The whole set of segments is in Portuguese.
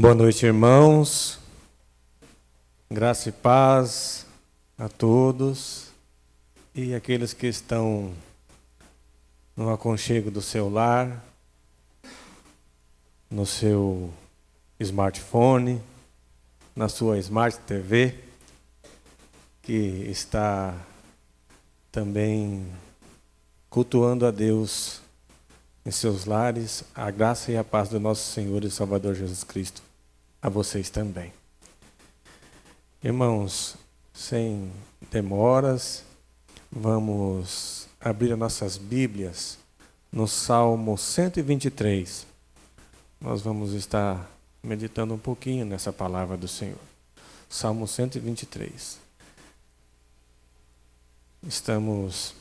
Boa noite, irmãos. Graça e paz a todos e aqueles que estão no aconchego do seu lar, no seu smartphone, na sua Smart TV, que está também cultuando a Deus em seus lares. A graça e a paz do nosso Senhor e Salvador Jesus Cristo a vocês também. Irmãos, sem demoras, vamos abrir as nossas Bíblias no Salmo 123. Nós vamos estar meditando um pouquinho nessa palavra do Senhor. Salmo 123. Estamos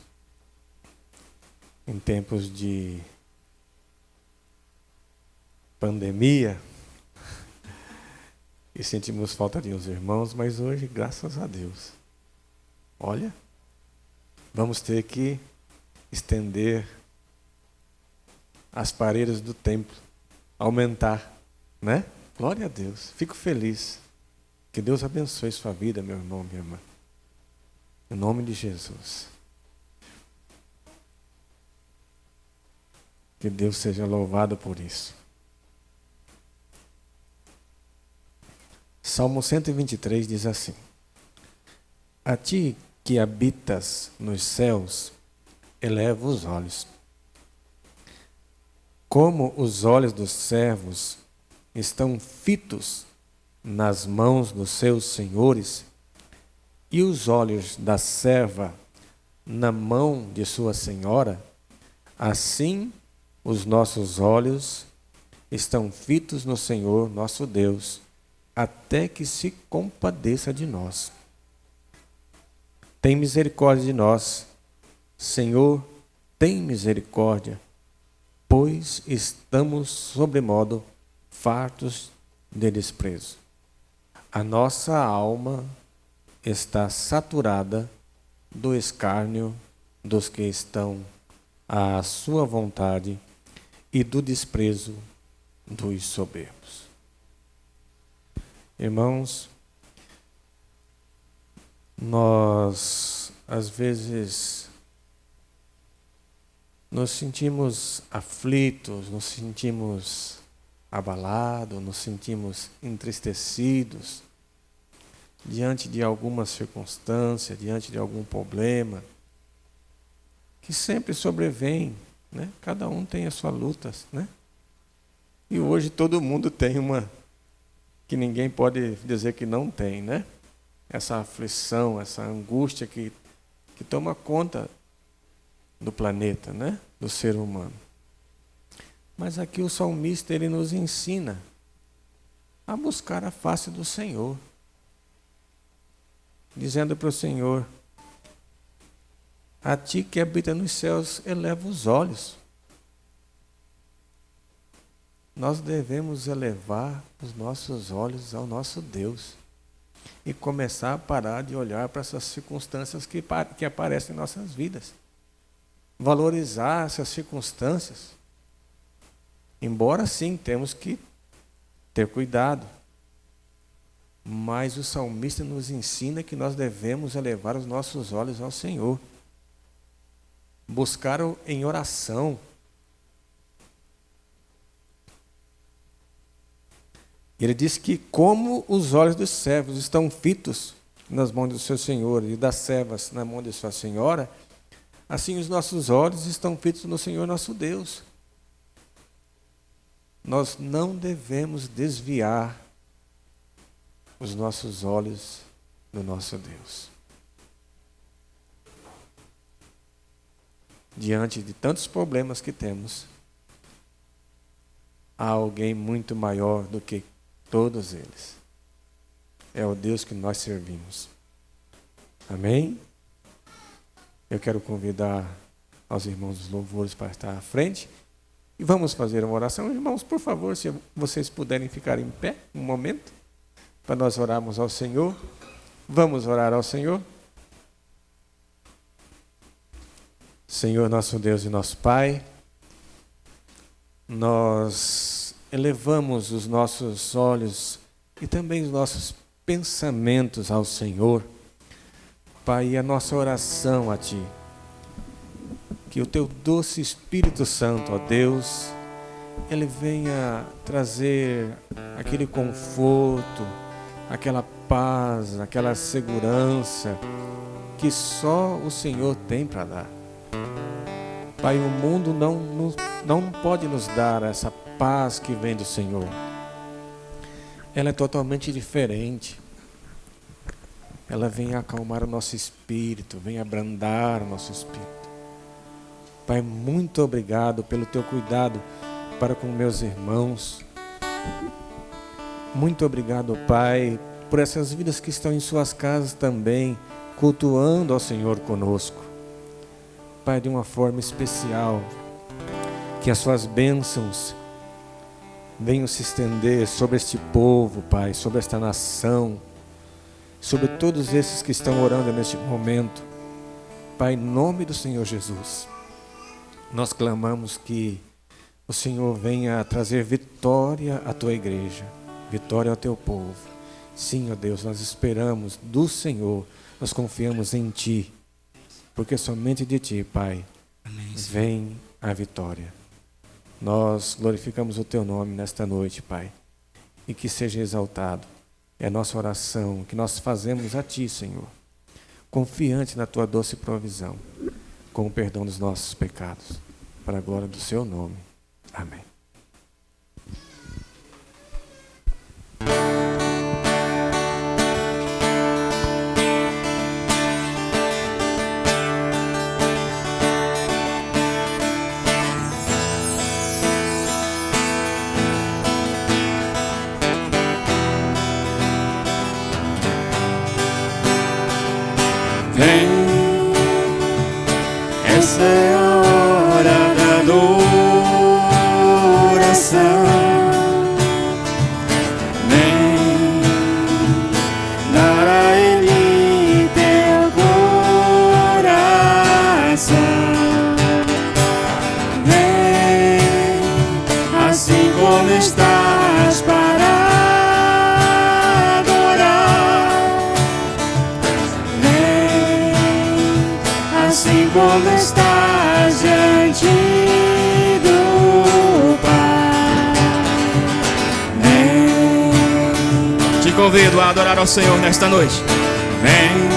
em tempos de pandemia e sentimos falta de uns irmãos, mas hoje, graças a Deus, olha, vamos ter que estender as paredes do templo, aumentar, né? Glória a Deus, fico feliz. Que Deus abençoe sua vida, meu irmão, minha irmã. Em nome de Jesus. Que Deus seja louvado por isso. Salmo 123 diz assim: A ti que habitas nos céus, eleva os olhos. Como os olhos dos servos estão fitos nas mãos dos seus senhores, e os olhos da serva na mão de sua senhora, assim os nossos olhos estão fitos no Senhor nosso Deus, até que se compadeça de nós. Tem misericórdia de nós, Senhor, tem misericórdia, pois estamos sobremodo fartos de desprezo. A nossa alma está saturada do escárnio dos que estão à sua vontade e do desprezo dos soberbos. Irmãos, nós às vezes nos sentimos aflitos, nos sentimos abalados, nos sentimos entristecidos diante de alguma circunstância, diante de algum problema que sempre sobrevém, né? Cada um tem as suas lutas, né? E hoje todo mundo tem uma que ninguém pode dizer que não tem, né? Essa aflição, essa angústia que toma conta do planeta, né? Do ser humano. Mas aqui o salmista, ele nos ensina a buscar a face do Senhor, dizendo para o Senhor: a ti que habita nos céus, eleva os olhos. Nós devemos elevar os nossos olhos ao nosso Deus e começar a parar de olhar para essas circunstâncias que aparecem em nossas vidas. Valorizar essas circunstâncias. Embora sim, temos que ter cuidado. Mas o salmista nos ensina que nós devemos elevar os nossos olhos ao Senhor. Buscar-o em oração. Ele diz que como os olhos dos servos estão fitos nas mãos do seu Senhor e das servas na mão de sua senhora, assim os nossos olhos estão fitos no Senhor nosso Deus. Nós não devemos desviar os nossos olhos do nosso Deus. Diante de tantos problemas que temos, há alguém muito maior do que todos eles. É o Deus que nós servimos. Amém? Eu quero convidar aos irmãos dos louvores para estar à frente e vamos fazer uma oração. Irmãos, por favor, se vocês puderem ficar em pé um momento para nós orarmos ao Senhor. Vamos orar ao Senhor. Senhor, nosso Deus e nosso Pai, nós elevamos os nossos olhos e também os nossos pensamentos ao Senhor, Pai, e a nossa oração a Ti, que o Teu doce Espírito Santo, ó Deus, Ele venha trazer aquele conforto, aquela paz, aquela segurança que só o Senhor tem para dar. Pai, o mundo não pode nos dar essa paz que vem do Senhor. Ela é totalmente diferente. Ela vem acalmar o nosso espírito, vem abrandar o nosso espírito. Pai, muito obrigado pelo Teu cuidado para com meus irmãos. Muito obrigado, Pai, por essas vidas que estão em suas casas também, cultuando ao Senhor conosco. Pai, de uma forma especial, que as Suas bênçãos venham se estender sobre este povo, Pai, sobre esta nação, sobre todos esses que estão orando neste momento. Pai, em nome do Senhor Jesus, nós clamamos que o Senhor venha trazer vitória à Tua igreja, vitória ao Teu povo. Sim, ó Deus, nós esperamos do Senhor, nós confiamos em Ti, porque somente de Ti, Pai, amém, vem a vitória. Nós glorificamos o Teu nome nesta noite, Pai, e que seja exaltado. É a nossa oração que nós fazemos a Ti, Senhor, confiante na Tua doce provisão, com o perdão dos nossos pecados, para a glória do Seu nome. Amém. Vem, essa é a hora da adoração. Vem, dar a Ele teu coração. Vem, assim como estás para assim como estás diante do Pai. Vem. Te convido a adorar ao Senhor nesta noite. Vem,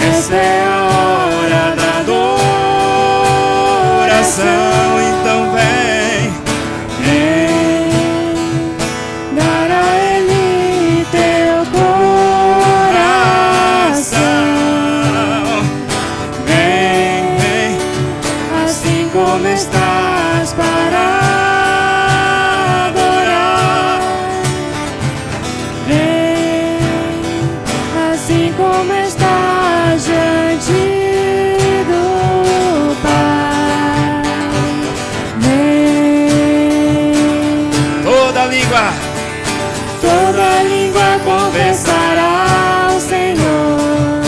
essa é a hora da adoração. Então vem, vem, dar a Ele teu coração. Como estás para adorar? Vem, assim como estás diante do Pai. Vem. Toda língua confessará ao Senhor,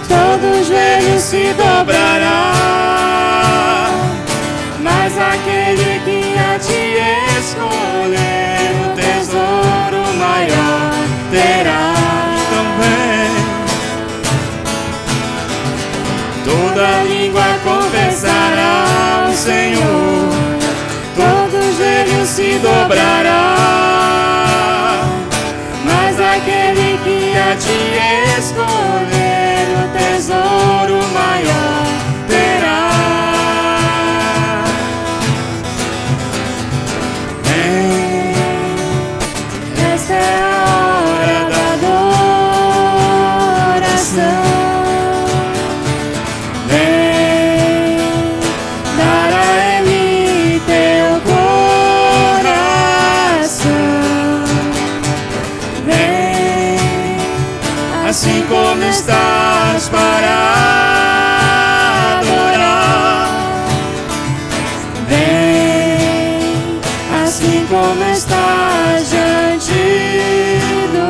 todo joelho se dobrará. Mas aquele que a Ti escolher, o tesouro maior terá também. Toda língua confessará ao Senhor, todo joelho se dobrará. Mas aquele que a Ti escolher, o tesouro maior terá. Essa é a hora da adoração. Vem, dar a Ele teu coração. Vem, assim como estás para adorar. Vem, assim como estás diante do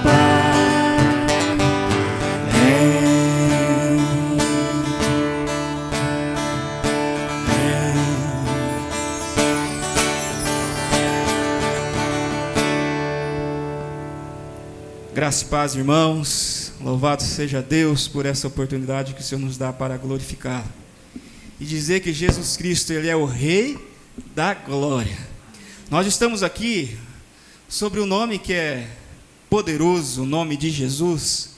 Pai. Vem, vem. Graça e paz, irmãos. Louvado seja Deus por essa oportunidade que o Senhor nos dá para glorificar e dizer que Jesus Cristo, Ele é o Rei da Glória. Nós estamos aqui sobre o nome que é poderoso, o nome de Jesus.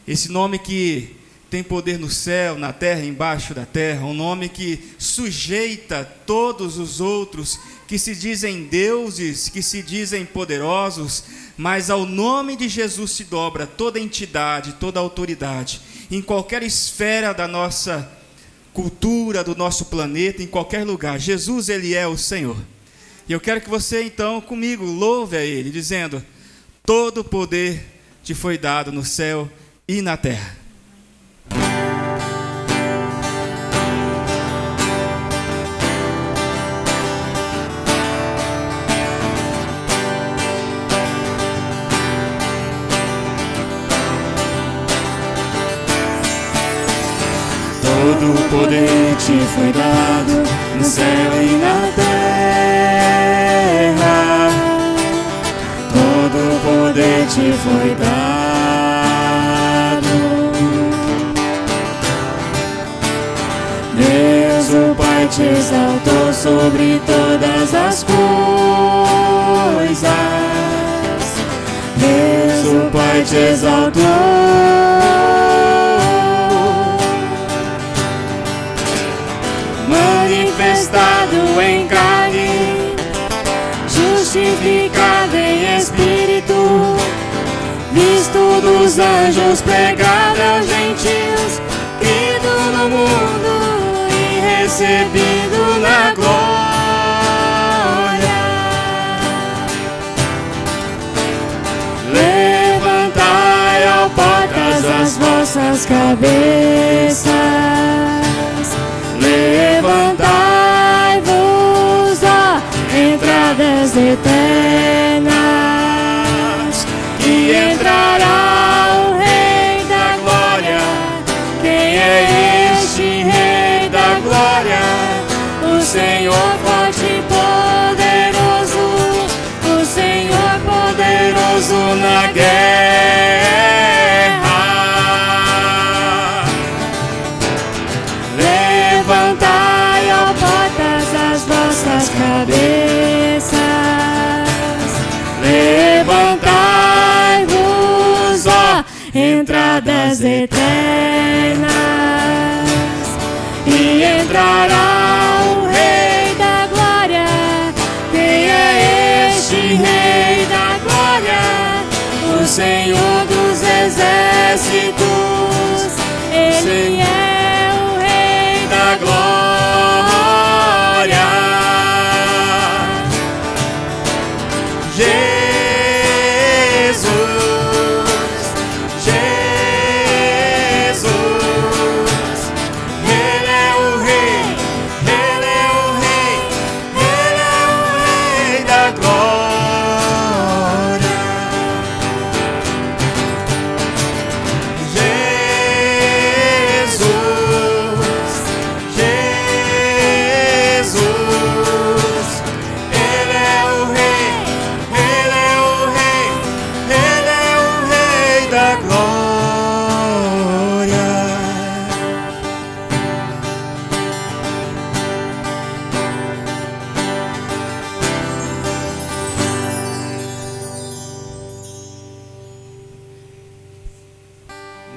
Esse nome que tem poder no céu, na terra, embaixo da terra. Um nome que sujeita todos os outros que se dizem deuses, que se dizem poderosos, mas ao nome de Jesus se dobra toda entidade, toda autoridade, em qualquer esfera da nossa cultura, do nosso planeta, em qualquer lugar. Jesus, Ele é o Senhor. E eu quero que você então comigo louve a Ele, dizendo: todo o poder te foi dado no céu e na terra. Todo o poder te foi dado no céu e na terra. Todo o poder te foi dado. Deus o Pai te exaltou sobre todas as coisas. Deus o Pai te exaltou. Manifestado em carne, justificado em espírito, visto dos anjos, pregado aos gentios, crido no mundo e recebido na glória. Levantai, ó portas, as vossas cabeças. Levantai-vos, ó entradas eternas, e entrará o Rei da Glória. Quem é este Rei da Glória? O Senhor forte e poderoso, o Senhor poderoso na guerra. Levantai, ó portas, as vossas cabeças. Levantai-vos, ó entradas eternas, e entrará o Rei da Glória. Quem é este Rei da Glória? O Senhor dos exércitos. Ele é o Rei da Glória. Jesus, Jesus, Ele é o Rei, Ele é o Rei, Ele é o Rei da Glória. Jesus, Jesus, Ele é o Rei, Ele é o Rei, Ele é o Rei da Glória.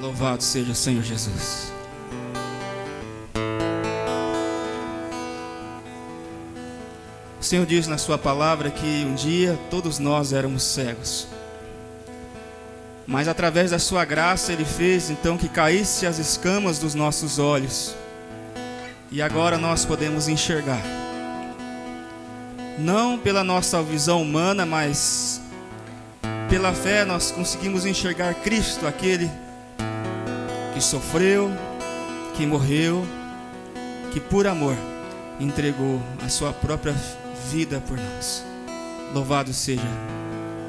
Louvado seja o Senhor Jesus. O Senhor diz na sua palavra que um dia todos nós éramos cegos, mas através da sua graça Ele fez então que caísse as escamas dos nossos olhos, e agora nós podemos enxergar, não pela nossa visão humana, mas pela fé nós conseguimos enxergar Cristo, aquele que sofreu, que morreu, que por amor entregou a sua própria vida por nós. Louvado seja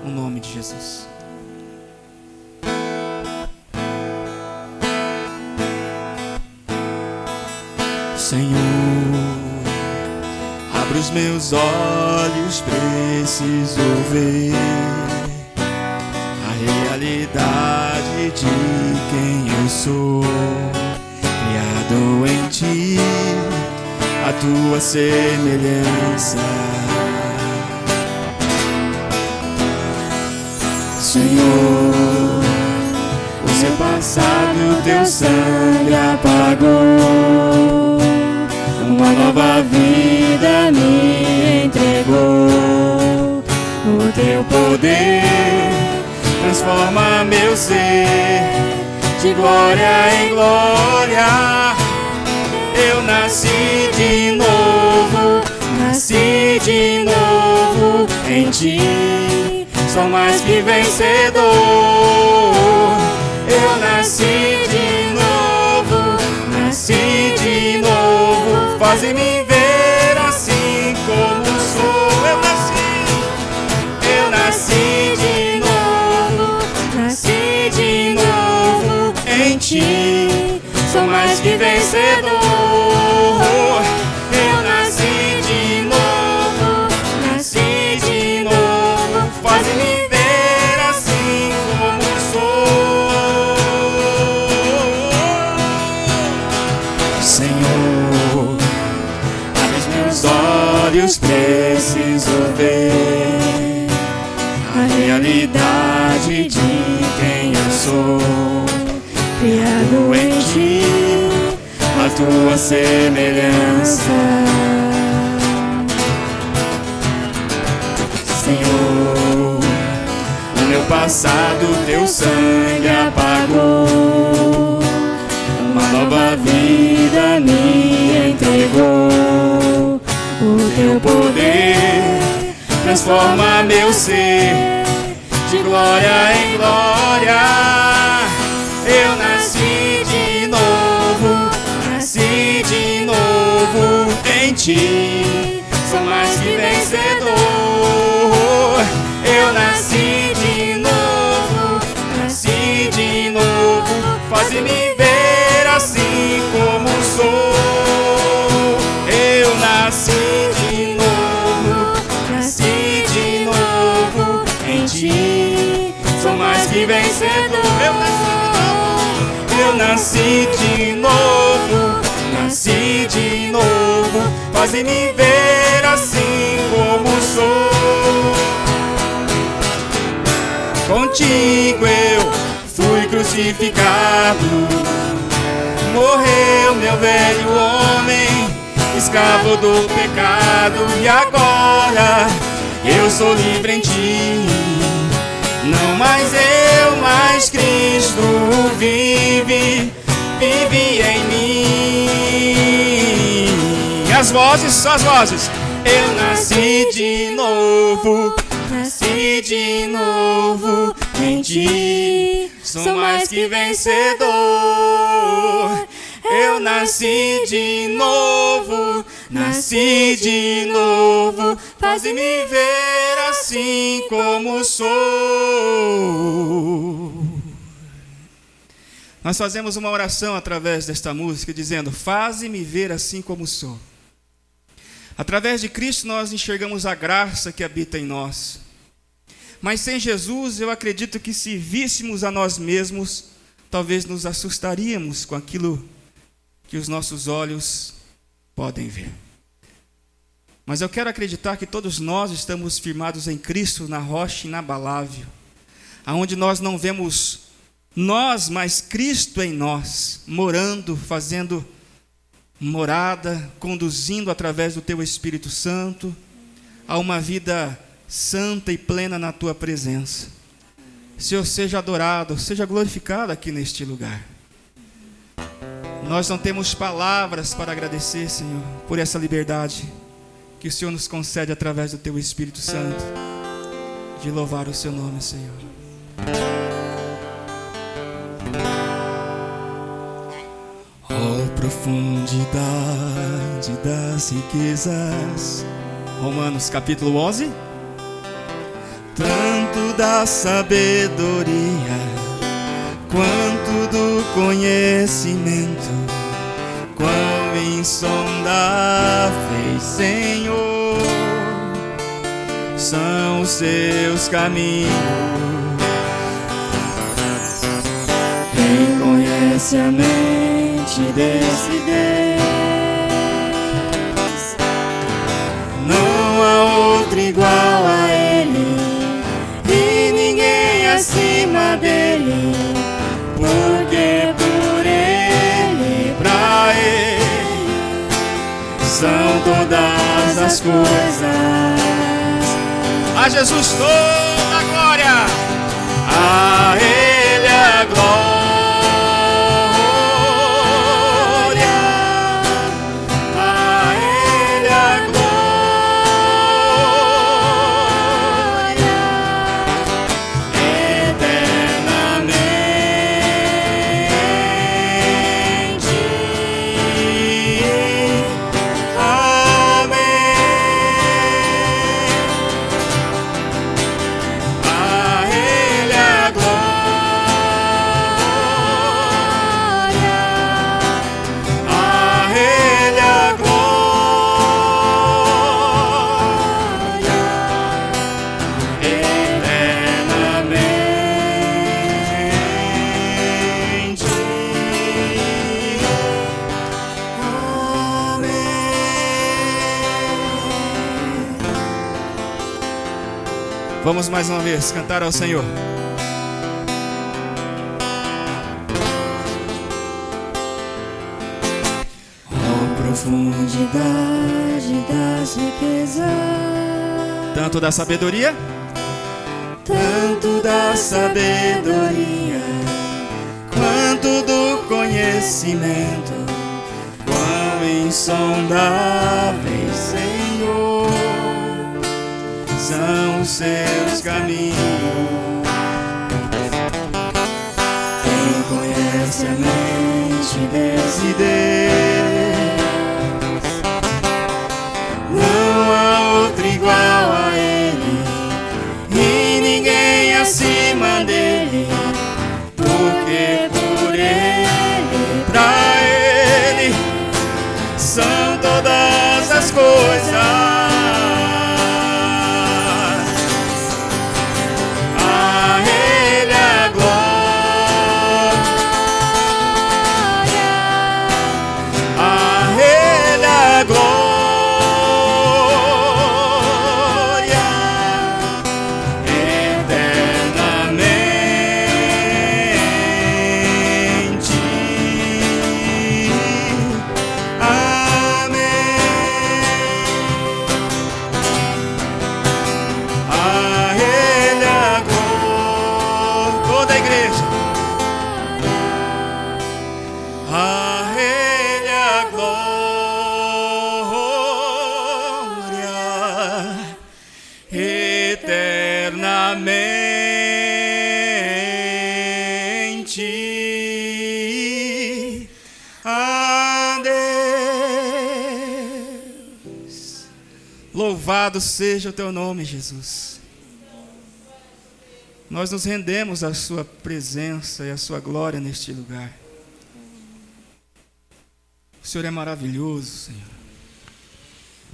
o nome de Jesus. Senhor, abre os meus olhos, preciso ver a realidade realidade de quem eu sou, criado em ti, a tua semelhança. Senhor, o seu passado, teu sangue apagou, uma nova vida me entregou. O teu poder transforma meu ser de glória em glória. Eu nasci de novo em ti. Sou mais que vencedor. Eu nasci de novo, faze-me ver assim como sou. Eu nasci de novo em ti. Sou mais que vencedor. Eu nasci de novo, faze-me ver assim como sou. Senhor, abre os meus olhos, preciso ver a realidade de quem eu sou, criado em ti, a tua semelhança. Senhor, o meu passado, teu sangue apagou, uma nova vida me entregou. O teu poder transforma meu ser de glória em glória. Eu nasci de novo em ti. Sou mais que vencedor. Eu nasci de novo, faze-me ver assim como sou. Eu nasci de novo em ti. Sou mais que vencedor. Eu nasci de novo, faze-me ver assim como sou. Contigo eu fui crucificado, morreu meu velho homem, escravo do pecado, e agora eu sou livre em ti. Não mais eu, mas Cristo vive em mim. As vozes, só as vozes. Eu nasci de novo em ti. Sou mais que vencedor. Eu nasci de novo, faze-me ver assim como sou. Nós fazemos uma oração através desta música dizendo: faze-me ver assim como sou. Através de Cristo nós enxergamos a graça que habita em nós. Mas sem Jesus, eu acredito que se víssemos a nós mesmos, talvez nos assustaríamos com aquilo que os nossos olhos podem ver. Mas eu quero acreditar que todos nós estamos firmados em Cristo, na rocha inabalável, aonde nós não vemos nós, mas Cristo em nós, morando, fazendo morada, conduzindo através do Teu Espírito Santo a uma vida santa e plena na Tua presença. Senhor, seja adorado, seja glorificado aqui neste lugar. Nós não temos palavras para agradecer, Senhor, por essa liberdade que o Senhor nos concede através do Teu Espírito Santo, de louvar o Seu nome, Senhor. Oh, profundidade das riquezas. Romanos capítulo 11. Tanto da sabedoria quanto do conhecimento, quão insondáveis, Senhor, são os seus caminhos. conhece a mente desse Deus. Não há outro igual a Ele, e ninguém acima dele, porque por Ele, pra Ele, são todas as coisas. A Jesus toda a glória. A Ele a glória. A Ele a glória. Eternamente. Amém. A Ele a glória. A Ele a glória. Eternamente. Amém. Vamos mais uma vez cantar ao Senhor. Ó profundidade das riquezas, Tanto da sabedoria, tanto da sabedoria quanto do conhecimento, quão insondáveis, Senhor, são os seus caminhos. Quem conhece a mente desse Deus, não há outro igual a Ele, e ninguém acima dele, porque por Ele, pra Ele, são todas as coisas. A Ele a glória. A Ele a glória. Eternamente. Amém. A Ele a glória. toda a igreja. A Ele a glória eternamente. A Deus. Louvado seja o teu nome, Jesus. Nós nos rendemos à sua presença e à sua glória neste lugar. O Senhor é maravilhoso, Senhor.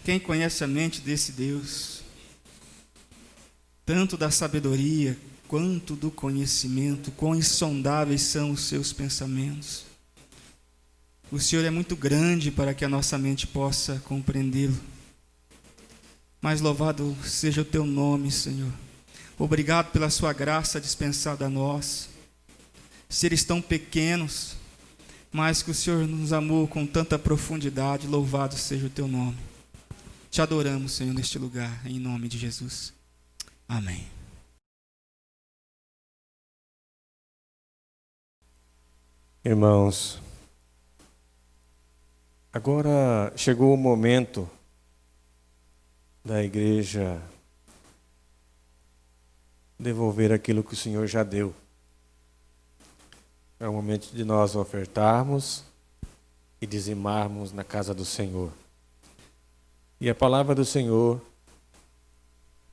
Quem conhece a mente desse Deus, tanto da sabedoria quanto do conhecimento, quão insondáveis são os seus pensamentos. O Senhor é muito grande para que a nossa mente possa compreendê-lo. Mas louvado seja o teu nome, Senhor. Obrigado pela sua graça dispensada a nós. Seres tão pequenos, mas que o Senhor nos amou com tanta profundidade. Louvado seja o teu nome. Te adoramos, Senhor, neste lugar, em nome de Jesus. Amém. Irmãos, agora chegou o momento da igreja devolver aquilo que o Senhor já deu. É o momento de nós ofertarmos e dizimarmos na casa do Senhor. E a palavra do Senhor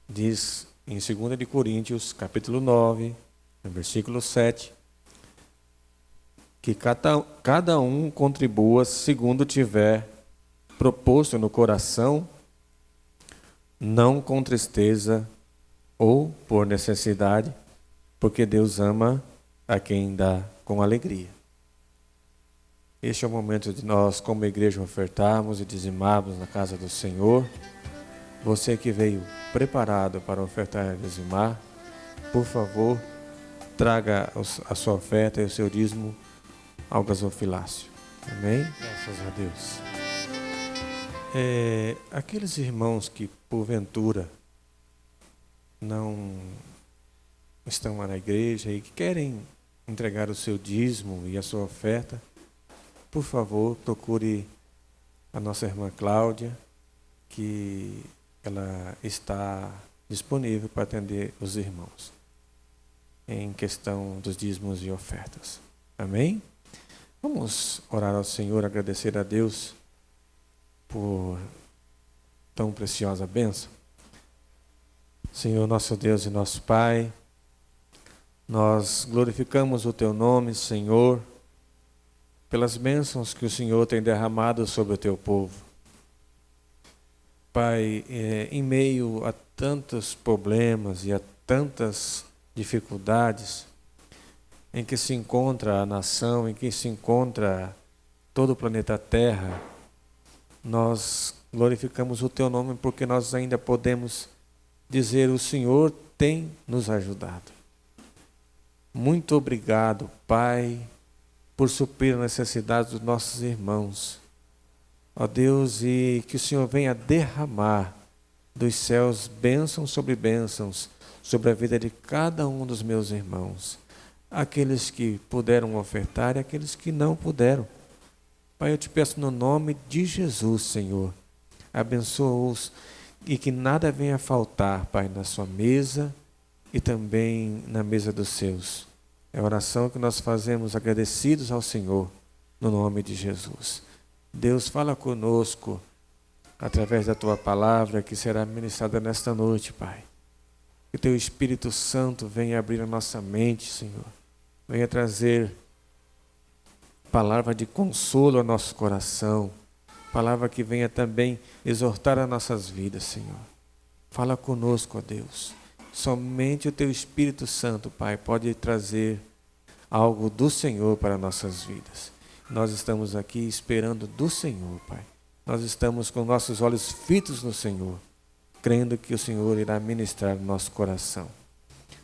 diz em 2 de Coríntios, capítulo 9, no versículo 7, que cada um contribua segundo tiver proposto no coração, não com tristeza ou por necessidade, porque Deus ama a quem dá com alegria. Este é o momento de nós, como igreja, ofertarmos e dizimarmos na casa do Senhor. Você que veio preparado para ofertar e dizimar, por favor, traga a sua oferta e o seu dízimo ao gasofilácio. Amém? Graças a Deus. Aqueles irmãos que, porventura, não estão lá na igreja e que querem entregar o seu dízimo e a sua oferta, por favor, procure a nossa irmã Cláudia, que ela está disponível para atender os irmãos em questão dos dízimos e ofertas. Amém? Vamos orar ao Senhor, agradecer a Deus por tão preciosa bênção. Senhor, nosso Deus e nosso Pai, nós glorificamos o Teu nome, Senhor, pelas bênçãos que o Senhor tem derramado sobre o Teu povo. Pai, em meio a tantos problemas e a tantas dificuldades em que se encontra a nação, em que se encontra todo o planeta Terra, nós glorificamos o Teu nome porque nós ainda podemos dizer: o Senhor tem nos ajudado. Muito obrigado, Pai, por suprir a necessidade dos nossos irmãos. Ó Deus, e que o Senhor venha derramar dos céus bênçãos sobre a vida de cada um dos meus irmãos. Aqueles que puderam ofertar e aqueles que não puderam. Pai, eu te peço no nome de Jesus, Senhor, abençoa-os e que nada venha faltar, Pai, na sua mesa e também na mesa dos seus. É a oração que nós fazemos agradecidos ao Senhor, no nome de Jesus. Deus, fala conosco através da Tua palavra que será ministrada nesta noite, Pai. Que Teu Espírito Santo venha abrir a nossa mente, Senhor. Venha trazer palavra de consolo ao nosso coração. Palavra que venha também exortar as nossas vidas, Senhor. Fala conosco, ó Deus. Somente o Teu Espírito Santo, Pai, pode trazer algo do Senhor para nossas vidas. Nós estamos aqui esperando do Senhor, Pai. Nós estamos com nossos olhos fitos no Senhor, crendo que o Senhor irá ministrar no nosso coração.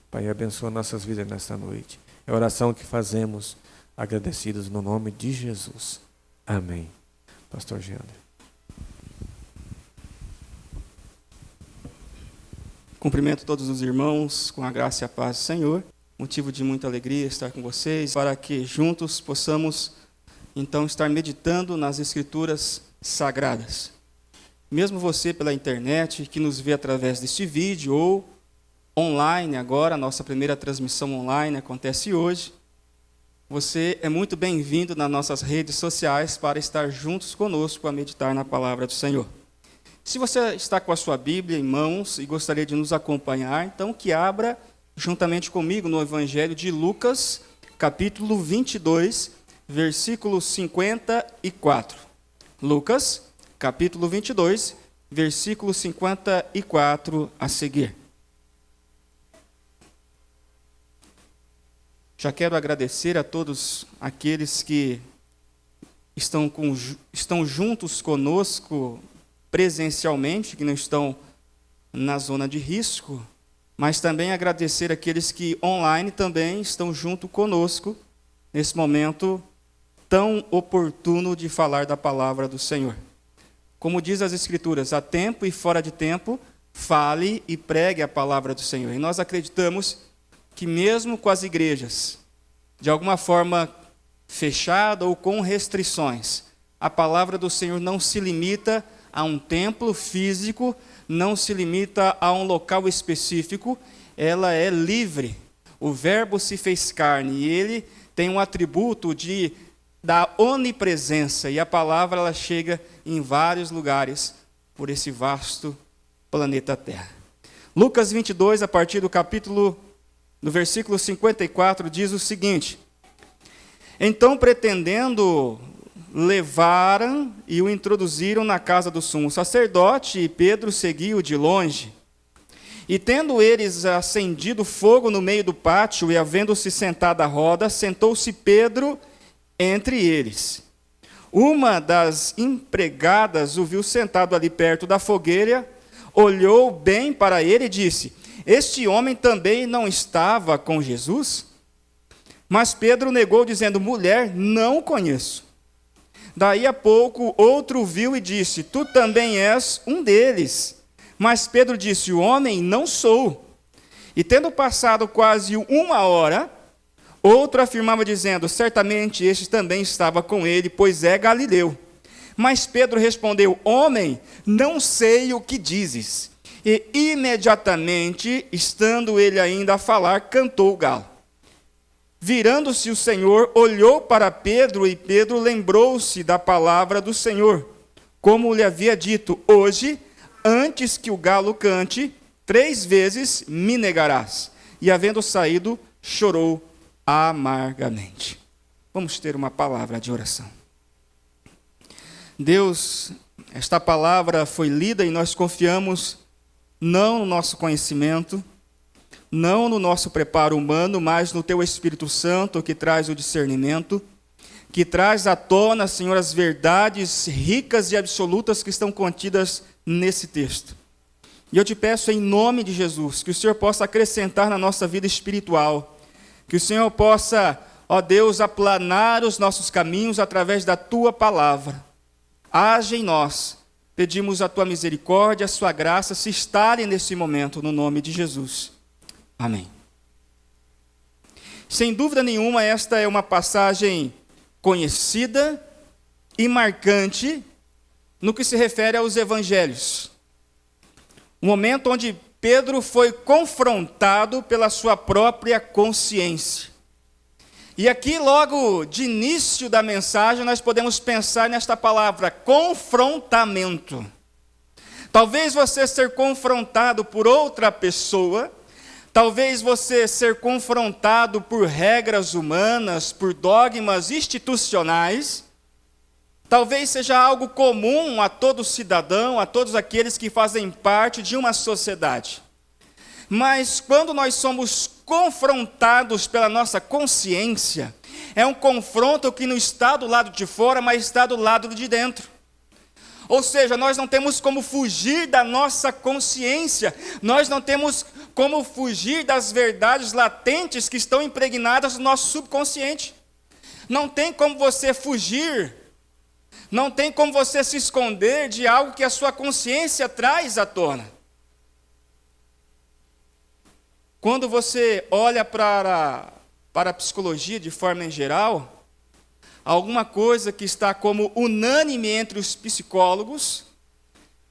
Pai, abençoa nossas vidas nesta noite. É a oração que fazemos, agradecidos no nome de Jesus. Amém. Pastor Geandre. Cumprimento todos os irmãos com a graça e a paz do Senhor. Motivo de muita alegria estar com vocês, para que juntos possamos, então, estar meditando nas Escrituras Sagradas. Mesmo você pela internet, que nos vê através deste vídeo, ou online agora, a nossa primeira transmissão online acontece hoje, você é muito bem-vindo nas nossas redes sociais para estar juntos conosco a meditar na palavra do Senhor. Se você está com a sua Bíblia em mãos e gostaria de nos acompanhar, então que abra juntamente comigo no Evangelho de Lucas, capítulo 22, versículo 54. Lucas, capítulo 22, versículo 54 a seguir. Já quero agradecer a todos aqueles que estão juntos conosco presencialmente, que não estão na zona de risco, mas também agradecer aqueles que online também estão junto conosco nesse momento tão oportuno de falar da palavra do Senhor. Como diz as Escrituras, a tempo e fora de tempo, fale e pregue a palavra do Senhor. E nós acreditamos que mesmo com as igrejas, de alguma forma fechada ou com restrições, a palavra do Senhor não se limita a um templo físico, não se limita a um local específico, ela é livre. O Verbo se fez carne e ele tem um atributo da onipresença, e a palavra ela chega em vários lugares por esse vasto planeta Terra. Lucas 22, a partir do versículo 54, diz o seguinte: então, pretendendo, levaram e o introduziram na casa do sumo sacerdote, e Pedro seguiu de longe. E tendo eles acendido fogo no meio do pátio, e havendo-se sentado à roda, sentou-se Pedro entre eles. Uma das empregadas o viu sentado ali perto da fogueira, olhou bem para ele e disse: este homem também não estava com Jesus? Mas Pedro negou, dizendo: mulher, não o conheço. Daí a pouco outro viu e disse: tu também és um deles. Mas Pedro disse: o homem não sou. E tendo passado quase 1 hora, outro afirmava dizendo: certamente este também estava com ele, pois é galileu. Mas Pedro respondeu: homem, não sei o que dizes. E imediatamente, estando ele ainda a falar, cantou o galo. Virando-se o Senhor, olhou para Pedro, e Pedro lembrou-se da palavra do Senhor, como lhe havia dito: hoje, antes que o galo cante, 3 vezes me negarás. E havendo saído, chorou amargamente. Vamos ter uma palavra de oração. Deus, esta palavra foi lida e nós confiamos não no nosso conhecimento, não no nosso preparo humano, mas no Teu Espírito Santo, que traz o discernimento, que traz à tona, Senhor, as verdades ricas e absolutas que estão contidas nesse texto. E eu te peço em nome de Jesus, que o Senhor possa acrescentar na nossa vida espiritual, que o Senhor possa, ó Deus, aplanar os nossos caminhos através da Tua palavra. Age em nós. Pedimos a Tua misericórdia, a Sua graça se instale nesse momento, no nome de Jesus. Amém. Sem dúvida nenhuma, esta é uma passagem conhecida e marcante no que se refere aos evangelhos. Um momento onde Pedro foi confrontado pela sua própria consciência. E aqui, logo de início da mensagem, nós podemos pensar nesta palavra, confrontamento. Talvez você ser confrontado por outra pessoa, talvez você ser confrontado por regras humanas, por dogmas institucionais, talvez seja algo comum a todo cidadão, a todos aqueles que fazem parte de uma sociedade. Mas quando nós somos confrontados pela nossa consciência, é um confronto que não está do lado de fora, mas está do lado de dentro. Ou seja, nós não temos como fugir da nossa consciência, nós não temos como fugir das verdades latentes que estão impregnadas no nosso subconsciente. Não tem como você fugir, não tem como você se esconder de algo que a sua consciência traz à tona. Quando você olha para a psicologia de forma em geral, alguma coisa que está como unânime entre os psicólogos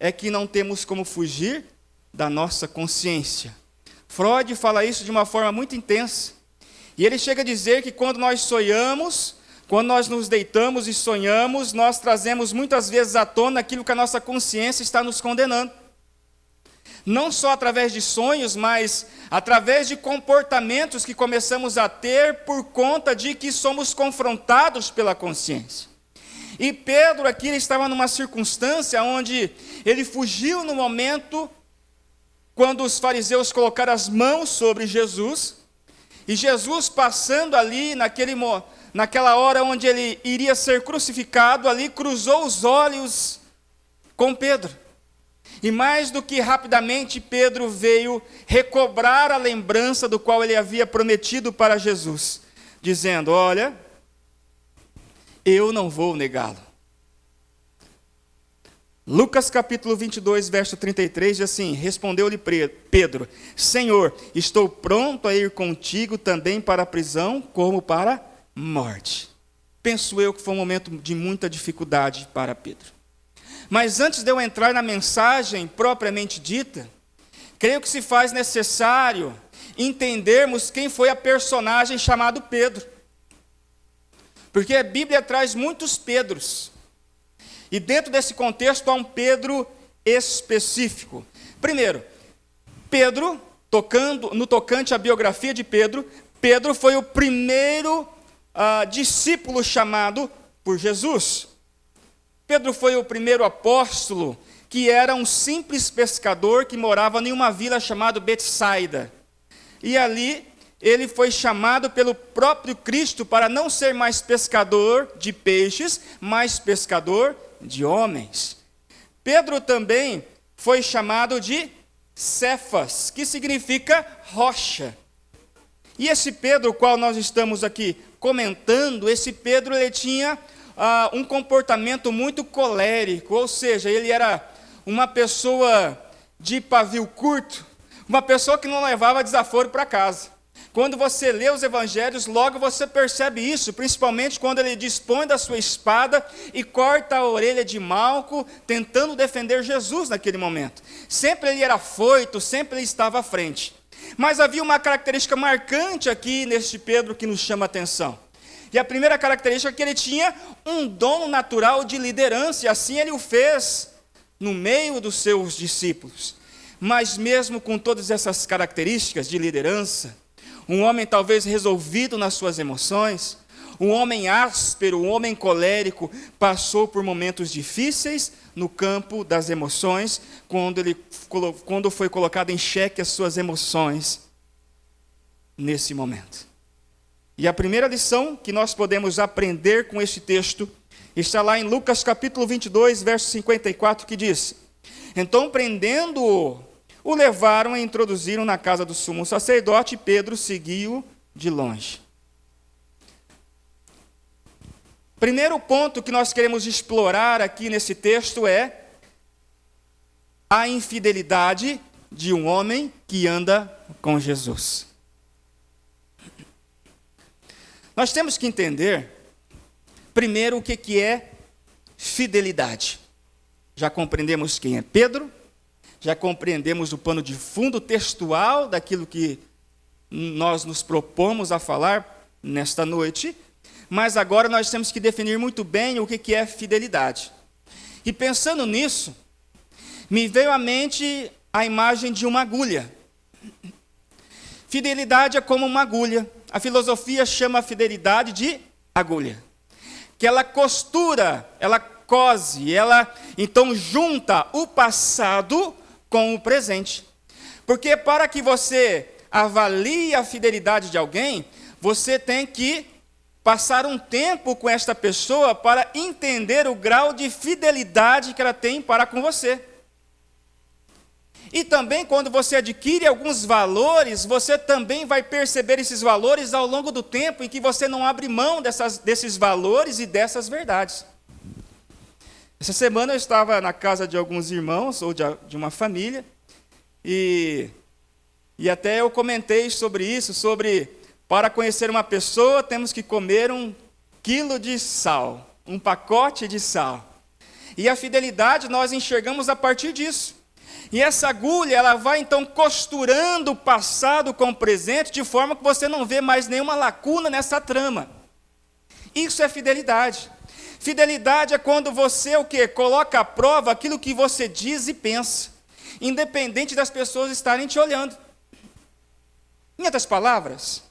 é que não temos como fugir da nossa consciência. Freud fala isso de uma forma muito intensa. E ele chega a dizer que quando nós sonhamos, quando nós nos deitamos e sonhamos, nós trazemos muitas vezes à tona aquilo que a nossa consciência está nos condenando. Não só através de sonhos, mas através de comportamentos que começamos a ter por conta de que somos confrontados pela consciência. E Pedro aqui ele estava numa circunstância onde ele fugiu no momento quando os fariseus colocaram as mãos sobre Jesus, e Jesus passando ali naquela hora onde ele iria ser crucificado, ali cruzou os olhos com Pedro. E mais do que rapidamente, Pedro veio recobrar a lembrança do qual ele havia prometido para Jesus, dizendo: olha, eu não vou negá-lo. Lucas capítulo 22, verso 33, diz assim: respondeu-lhe Pedro: Senhor, estou pronto a ir contigo também para a prisão, como para a morte. Penso eu que foi um momento de muita dificuldade para Pedro. Mas antes de eu entrar na mensagem propriamente dita, creio que se faz necessário entendermos quem foi a personagem chamado Pedro. Porque a Bíblia traz muitos Pedros. E dentro desse contexto há um Pedro específico. Primeiro, Pedro, no tocante à biografia de Pedro, Pedro foi o primeiro discípulo chamado por Jesus. Pedro foi o primeiro apóstolo que era um simples pescador que morava em uma vila chamada Betsaida. E ali ele foi chamado pelo próprio Cristo para não ser mais pescador de peixes, mas pescador de homens. Pedro também foi chamado de Cefas, que significa rocha. E esse Pedro, o qual nós estamos aqui comentando, esse Pedro ele tinha um comportamento muito colérico, ou seja, ele era uma pessoa de pavio curto, uma pessoa que não levava desaforo para casa. Quando você lê os evangelhos, logo você percebe isso, principalmente quando ele dispõe da sua espada e corta a orelha de Malco, tentando defender Jesus naquele momento. Sempre ele era afoito, sempre ele estava à frente. Mas havia uma característica marcante aqui neste Pedro que nos chama a atenção. E a primeira característica é que ele tinha um dom natural de liderança, e assim ele o fez no meio dos seus discípulos. Mas mesmo com todas essas características de liderança, um homem talvez resolvido nas suas emoções, um homem áspero, um homem colérico, passou por momentos difíceis no campo das emoções, quando foi colocado em xeque as suas emoções nesse momento. E a primeira lição que nós podemos aprender com este texto está lá em Lucas capítulo 22, verso 54, que diz: então, prendendo-o, o levaram e introduziram na casa do sumo sacerdote, e Pedro seguiu de longe. Primeiro ponto que nós queremos explorar aqui nesse texto é a infidelidade de um homem que anda com Jesus. Nós temos que entender, primeiro, o que é fidelidade. Já compreendemos quem é Pedro, já compreendemos o pano de fundo textual daquilo que nós nos propomos a falar nesta noite, mas agora nós temos que definir muito bem o que é fidelidade. E pensando nisso, me veio à mente a imagem de uma agulha. Fidelidade é como uma agulha. A filosofia chama a fidelidade de agulha, que ela costura, ela cose, ela então junta o passado com o presente. Porque para que você avalie a fidelidade de alguém, você tem que passar um tempo com esta pessoa para entender o grau de fidelidade que ela tem para com você. E também quando você adquire alguns valores, você também vai perceber esses valores ao longo do tempo em que você não abre mão desses valores e dessas verdades. Essa semana eu estava na casa de alguns irmãos, ou de uma família, e até eu comentei sobre isso, para conhecer uma pessoa temos que comer 1 quilo de sal, um pacote de sal. E a fidelidade nós enxergamos a partir disso. E essa agulha, ela vai então costurando o passado com o presente, de forma que você não vê mais nenhuma lacuna nessa trama. Isso é fidelidade. Fidelidade é quando você coloca à prova aquilo que você diz e pensa, independente das pessoas estarem te olhando. Em outras palavras,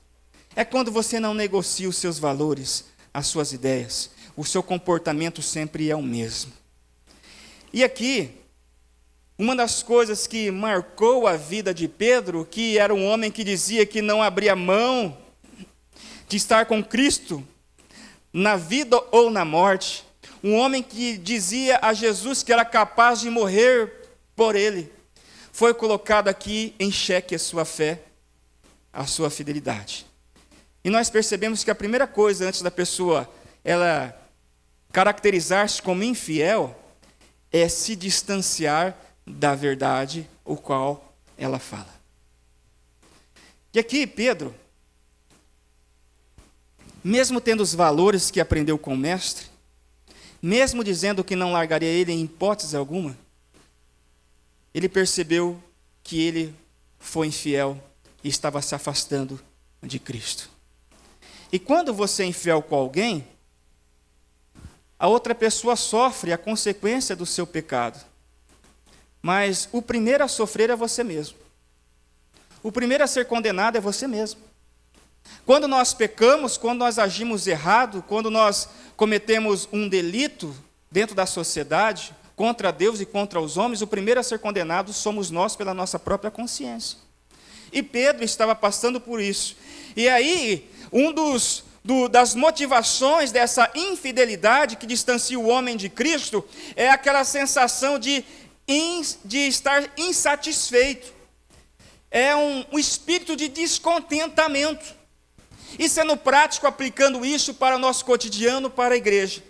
é quando você não negocia os seus valores, as suas ideias, o seu comportamento sempre é o mesmo. E aqui, uma das coisas que marcou a vida de Pedro, que era um homem que dizia que não abria mão de estar com Cristo, na vida ou na morte, um homem que dizia a Jesus que era capaz de morrer por ele, foi colocado aqui em xeque a sua fé, a sua fidelidade. E nós percebemos que a primeira coisa antes da pessoa ela caracterizar-se como infiel é se distanciar da verdade o qual ela fala. E aqui Pedro, mesmo tendo os valores que aprendeu com o mestre, mesmo dizendo que não largaria ele em hipótese alguma, ele percebeu que ele foi infiel e estava se afastando de Cristo. E quando você é infiel com alguém, a outra pessoa sofre a consequência do seu pecado. Mas o primeiro a sofrer é você mesmo. O primeiro a ser condenado é você mesmo. Quando nós pecamos, quando nós agimos errado, quando nós cometemos um delito dentro da sociedade, contra Deus e contra os homens, o primeiro a ser condenado somos nós pela nossa própria consciência. E Pedro estava passando por isso. E aí, das motivações dessa infidelidade que distancia o homem de Cristo é aquela sensação de estar insatisfeito. É um espírito de descontentamento. E sendo prático, aplicando isso para o nosso cotidiano, para a igreja.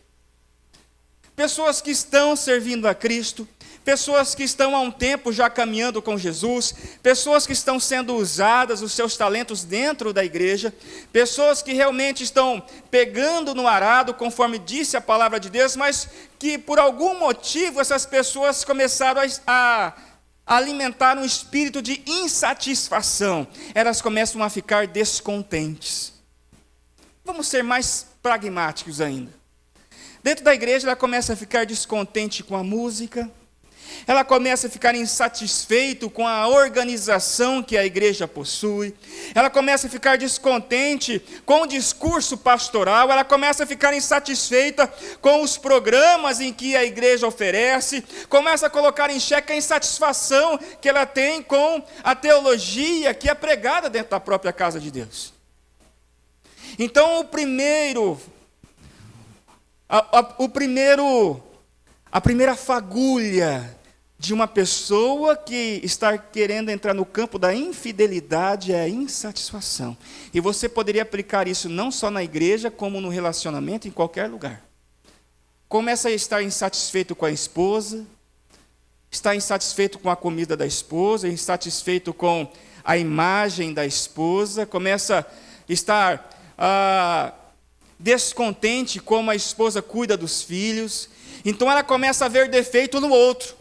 Pessoas que estão servindo a Cristo, pessoas que estão há um tempo já caminhando com Jesus, pessoas que estão sendo usadas, os seus talentos dentro da igreja, pessoas que realmente estão pegando no arado, conforme disse a palavra de Deus, mas que por algum motivo essas pessoas começaram a alimentar um espírito de insatisfação. Elas começam a ficar descontentes. Vamos ser mais pragmáticos ainda. Dentro da igreja, ela começa a ficar descontente com a música, ela começa a ficar insatisfeito com a organização que a igreja possui, ela começa a ficar descontente com o discurso pastoral, ela começa a ficar insatisfeita com os programas em que a igreja oferece, começa a colocar em xeque a insatisfação que ela tem com a teologia que é pregada dentro da própria casa de Deus. Então, a primeira fagulha de uma pessoa que está querendo entrar no campo da infidelidade é a insatisfação. E você poderia aplicar isso não só na igreja, como no relacionamento, em qualquer lugar. Começa a estar insatisfeito com a esposa, está insatisfeito com a comida da esposa, insatisfeito com a imagem da esposa, começa a estar descontente como a esposa cuida dos filhos. Então ela começa a ver defeito no outro.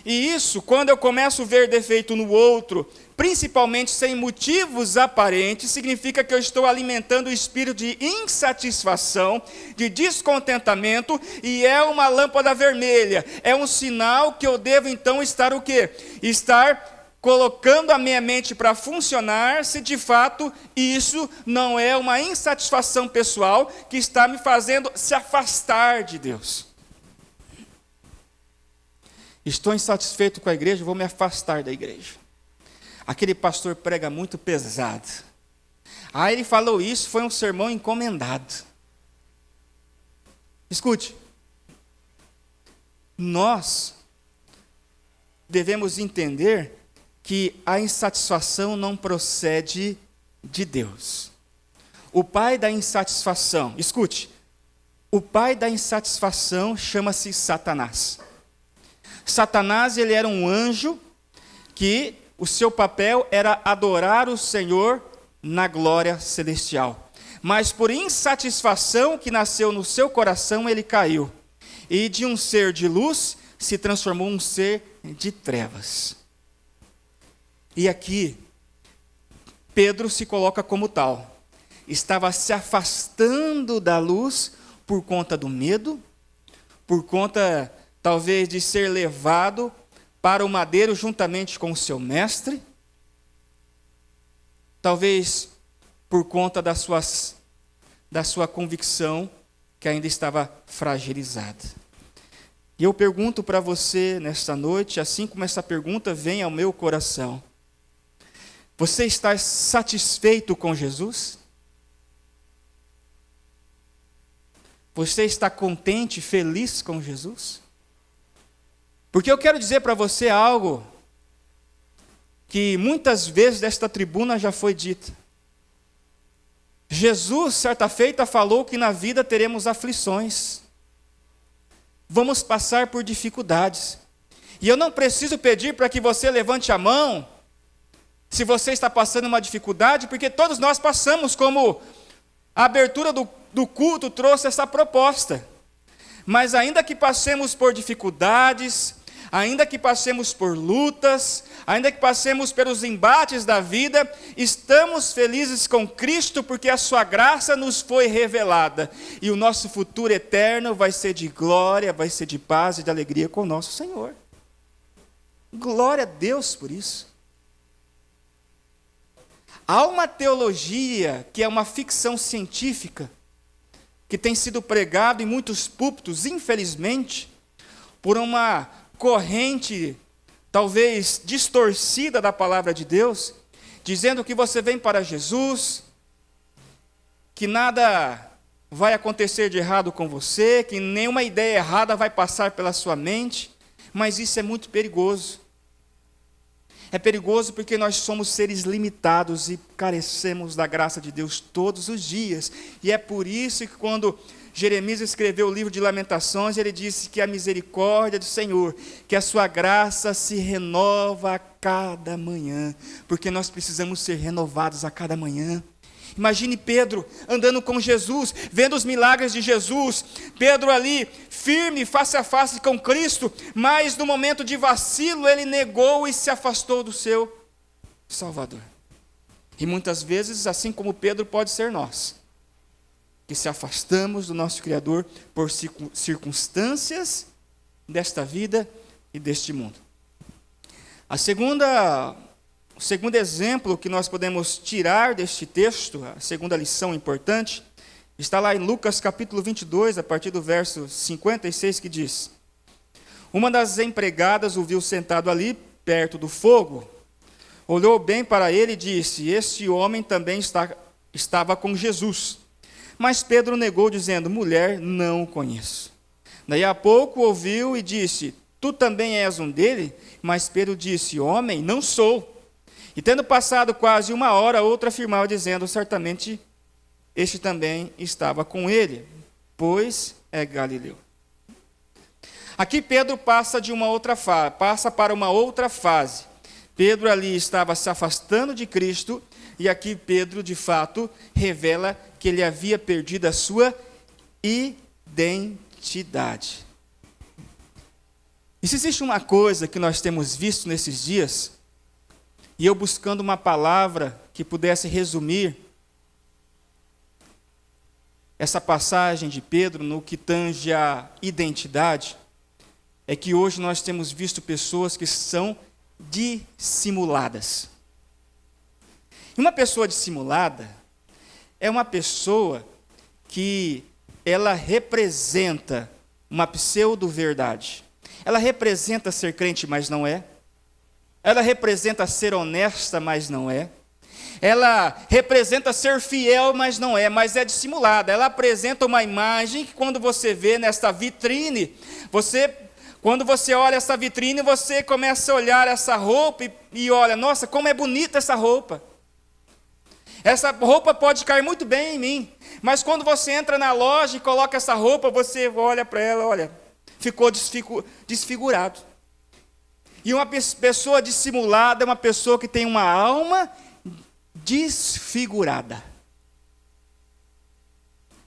E isso, quando eu começo a ver defeito no outro, principalmente sem motivos aparentes, significa que eu estou alimentando o espírito de insatisfação, de descontentamento, e é uma lâmpada vermelha. É um sinal que eu devo então estar o quê? Estar colocando a minha mente para funcionar, se de fato isso não é uma insatisfação pessoal que está me fazendo se afastar de Deus. Estou insatisfeito com a igreja, vou me afastar da igreja. Aquele pastor prega muito pesado. Ele falou isso, foi um sermão encomendado. Escute. Nós devemos entender que a insatisfação não procede de Deus. O pai da insatisfação, escute, o pai da insatisfação chama-se Satanás. Satanás, ele era um anjo que o seu papel era adorar o Senhor na glória celestial. Mas por insatisfação que nasceu no seu coração, ele caiu. E de um ser de luz, se transformou em um ser de trevas. E aqui, Pedro se coloca como tal. Estava se afastando da luz por conta do medo, por conta talvez de ser levado para o madeiro juntamente com o seu mestre, talvez por conta da sua convicção que ainda estava fragilizada. E eu pergunto para você nesta noite, assim como essa pergunta vem ao meu coração, você está satisfeito com Jesus? Você está contente, feliz com Jesus? Porque eu quero dizer para você algo que muitas vezes desta tribuna já foi dito. Jesus, certa feita, falou que na vida teremos aflições. Vamos passar por dificuldades. E eu não preciso pedir para que você levante a mão se você está passando uma dificuldade, porque todos nós passamos, como a abertura do culto trouxe essa proposta. Mas ainda que passemos por dificuldades, ainda que passemos por lutas, ainda que passemos pelos embates da vida, estamos felizes com Cristo porque a sua graça nos foi revelada. E o nosso futuro eterno vai ser de glória, vai ser de paz e de alegria com o nosso Senhor. Glória a Deus por isso. Há uma teologia que é uma ficção científica, que tem sido pregado em muitos púlpitos, infelizmente, por uma corrente, talvez distorcida da palavra de Deus, dizendo que você vem para Jesus, que nada vai acontecer de errado com você, que nenhuma ideia errada vai passar pela sua mente, mas isso é muito perigoso. É perigoso porque nós somos seres limitados e carecemos da graça de Deus todos os dias. E é por isso que quando Jeremias escreveu o livro de Lamentações, ele disse que a misericórdia do Senhor, que a sua graça se renova a cada manhã, porque nós precisamos ser renovados a cada manhã. Imagine Pedro andando com Jesus, vendo os milagres de Jesus, Pedro ali firme, face a face com Cristo, mas no momento de vacilo ele negou e se afastou do seu Salvador. E muitas vezes, assim como Pedro, pode ser nós, que se afastamos do nosso Criador por circunstâncias desta vida e deste mundo. O segundo exemplo que nós podemos tirar deste texto, a segunda lição importante, está lá em Lucas capítulo 22, a partir do verso 56, que diz: uma das empregadas o viu sentado ali, perto do fogo, olhou bem para ele e disse: este homem também estava com Jesus. Mas Pedro negou, dizendo: mulher, não o conheço. Daí a pouco ouviu e disse: tu também és um dele? Mas Pedro disse: homem, não sou. E tendo passado quase uma hora, outro afirmava, dizendo: certamente este também estava com ele, pois é Galileu. Aqui Pedro passa para uma outra fase. Pedro ali estava se afastando de Cristo, e aqui Pedro, de fato, revela que ele havia perdido a sua identidade. E se existe uma coisa que nós temos visto nesses dias, e eu buscando uma palavra que pudesse resumir essa passagem de Pedro no que tange a identidade, é que hoje nós temos visto pessoas que são dissimuladas. E uma pessoa dissimulada é uma pessoa que ela representa uma pseudo-verdade. Ela representa ser crente, mas não é. Ela representa ser honesta, mas não é. Ela representa ser fiel, mas não é, mas é dissimulada. Ela apresenta uma imagem que quando você vê nesta vitrine, quando você olha essa vitrine, você começa a olhar essa roupa e olha, nossa, como é bonita essa roupa. Essa roupa pode cair muito bem em mim, mas quando você entra na loja e coloca essa roupa, você olha para ela, olha, ficou desfigurado. E uma pessoa dissimulada é uma pessoa que tem uma alma desfigurada.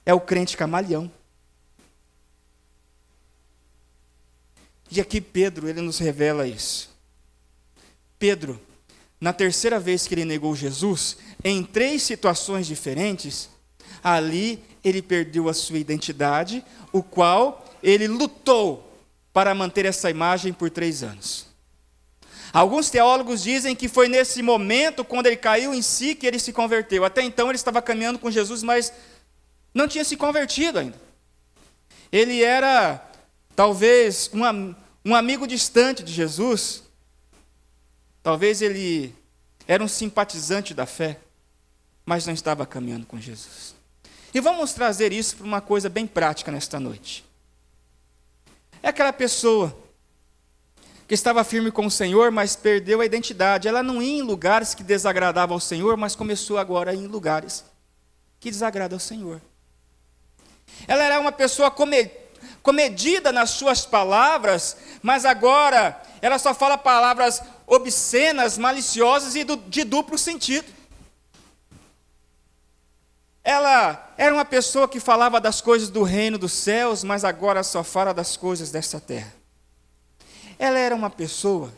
É o crente camaleão. E aqui Pedro, ele nos revela isso. Pedro, na terceira vez que ele negou Jesus, em 3 situações diferentes, ali ele perdeu a sua identidade, o qual ele lutou para manter essa imagem por 3 anos. Alguns teólogos dizem que foi nesse momento, quando ele caiu em si, que ele se converteu. Até então ele estava caminhando com Jesus, mas não tinha se convertido ainda. Ele era, talvez, um amigo distante de Jesus. Talvez ele era um simpatizante da fé, mas não estava caminhando com Jesus. E vamos trazer isso para uma coisa bem prática nesta noite. É aquela pessoa que estava firme com o Senhor, mas perdeu a identidade. Ela não ia em lugares que desagradavam ao Senhor, mas começou agora a ir em lugares que desagradam ao Senhor. Ela era uma pessoa comedida nas suas palavras, mas agora ela só fala palavras obscenas, maliciosas e de duplo sentido. Ela era uma pessoa que falava das coisas do reino dos céus, mas agora só fala das coisas desta terra. Ela era uma pessoa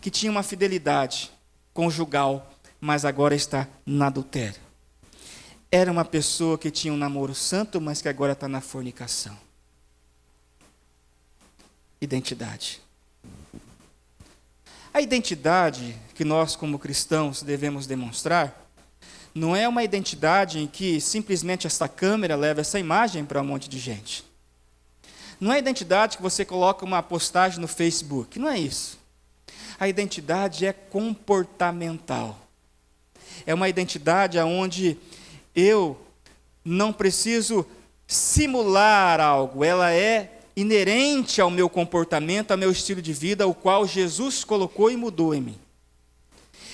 que tinha uma fidelidade conjugal, mas agora está no adultério. Era uma pessoa que tinha um namoro santo, mas que agora está na fornicação. Identidade. A identidade que nós, como cristãos, devemos demonstrar não é uma identidade em que simplesmente esta câmera leva essa imagem para um monte de gente. Não é a identidade que você coloca uma postagem no Facebook, não é isso. A identidade é comportamental. É uma identidade onde eu não preciso simular algo, ela é inerente ao meu comportamento, ao meu estilo de vida, o qual Jesus colocou e mudou em mim.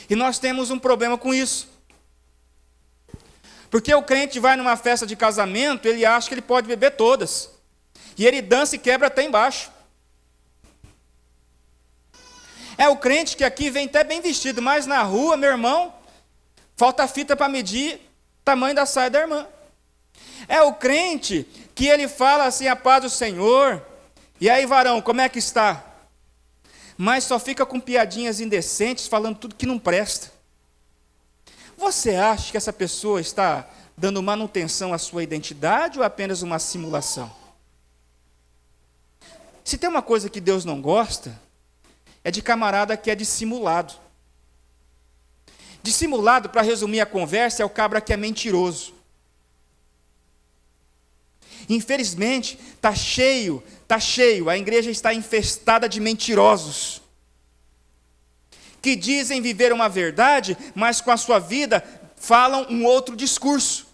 E nós temos um problema com isso. Porque o crente vai numa festa de casamento, ele acha que ele pode beber todas. E ele dança e quebra até embaixo. É o crente que aqui vem até bem vestido, mas na rua, meu irmão, falta fita para medir o tamanho da saia da irmã. É o crente que ele fala assim, a paz do Senhor, e aí varão, como é que está? Mas só fica com piadinhas indecentes, falando tudo que não presta. Você acha que essa pessoa está dando manutenção à sua identidade ou apenas uma simulação? Se tem uma coisa que Deus não gosta, é de camarada que é dissimulado. Dissimulado, para resumir a conversa, é o cabra que é mentiroso. Infelizmente, está cheio, a igreja está infestada de mentirosos, que dizem viver uma verdade, mas com a sua vida falam um outro discurso.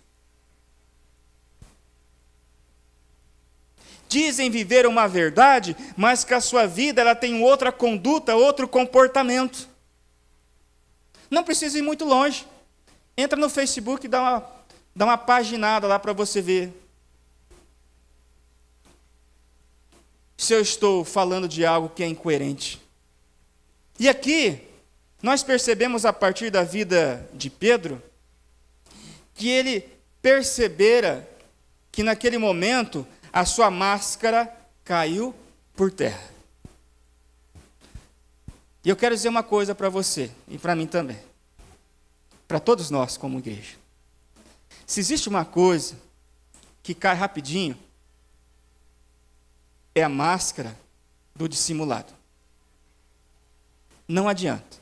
Dizem viver uma verdade, mas que a sua vida ela tem outra conduta, outro comportamento. Não precisa ir muito longe. Entra no Facebook e dá uma paginada lá para você ver. Se eu estou falando de algo que é incoerente. E aqui, nós percebemos a partir da vida de Pedro, que ele percebera que naquele momento a sua máscara caiu por terra. E eu quero dizer uma coisa para você, e para mim também. Para todos nós como igreja. Se existe uma coisa que cai rapidinho, é a máscara do dissimulado. Não adianta.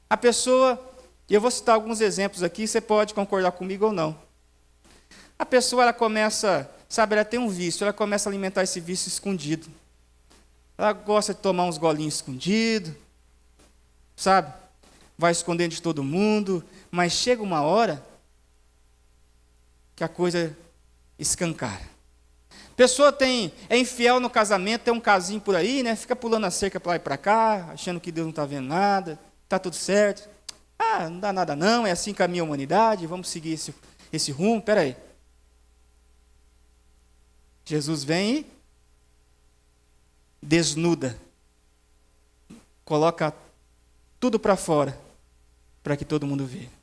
A pessoa, e eu vou citar alguns exemplos aqui, você pode concordar comigo ou não. A pessoa, ela começa, ela tem um vício, ela começa a alimentar esse vício escondido. Ela gosta de tomar uns golinhos escondidos, vai escondendo de todo mundo, mas chega uma hora que a coisa escancara. A pessoa é infiel no casamento, tem um casinho por aí, né? Fica pulando a cerca para lá e para cá, achando que Deus não está vendo nada, está tudo certo. Não dá nada não, é assim que caminha a humanidade, vamos seguir esse rumo. Espera aí. Jesus vem e desnuda, coloca tudo para fora, para que todo mundo veja.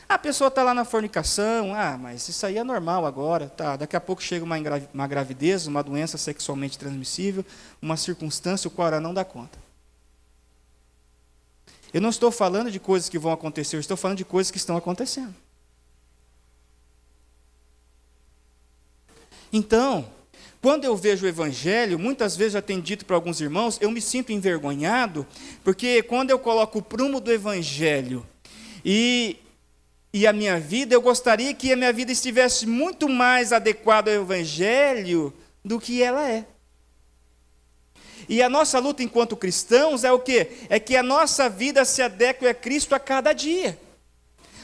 A pessoa está lá na fornicação, mas isso aí é normal agora, daqui a pouco chega uma gravidez, uma doença sexualmente transmissível, uma circunstância o qual ela não dá conta. Eu não estou falando de coisas que vão acontecer, eu estou falando de coisas que estão acontecendo. Então, quando eu vejo o Evangelho, muitas vezes já tenho dito para alguns irmãos, eu me sinto envergonhado, porque quando eu coloco o prumo do Evangelho e a minha vida, eu gostaria que a minha vida estivesse muito mais adequada ao Evangelho do que ela é. E a nossa luta enquanto cristãos é o quê? É que a nossa vida se adeque a Cristo a cada dia.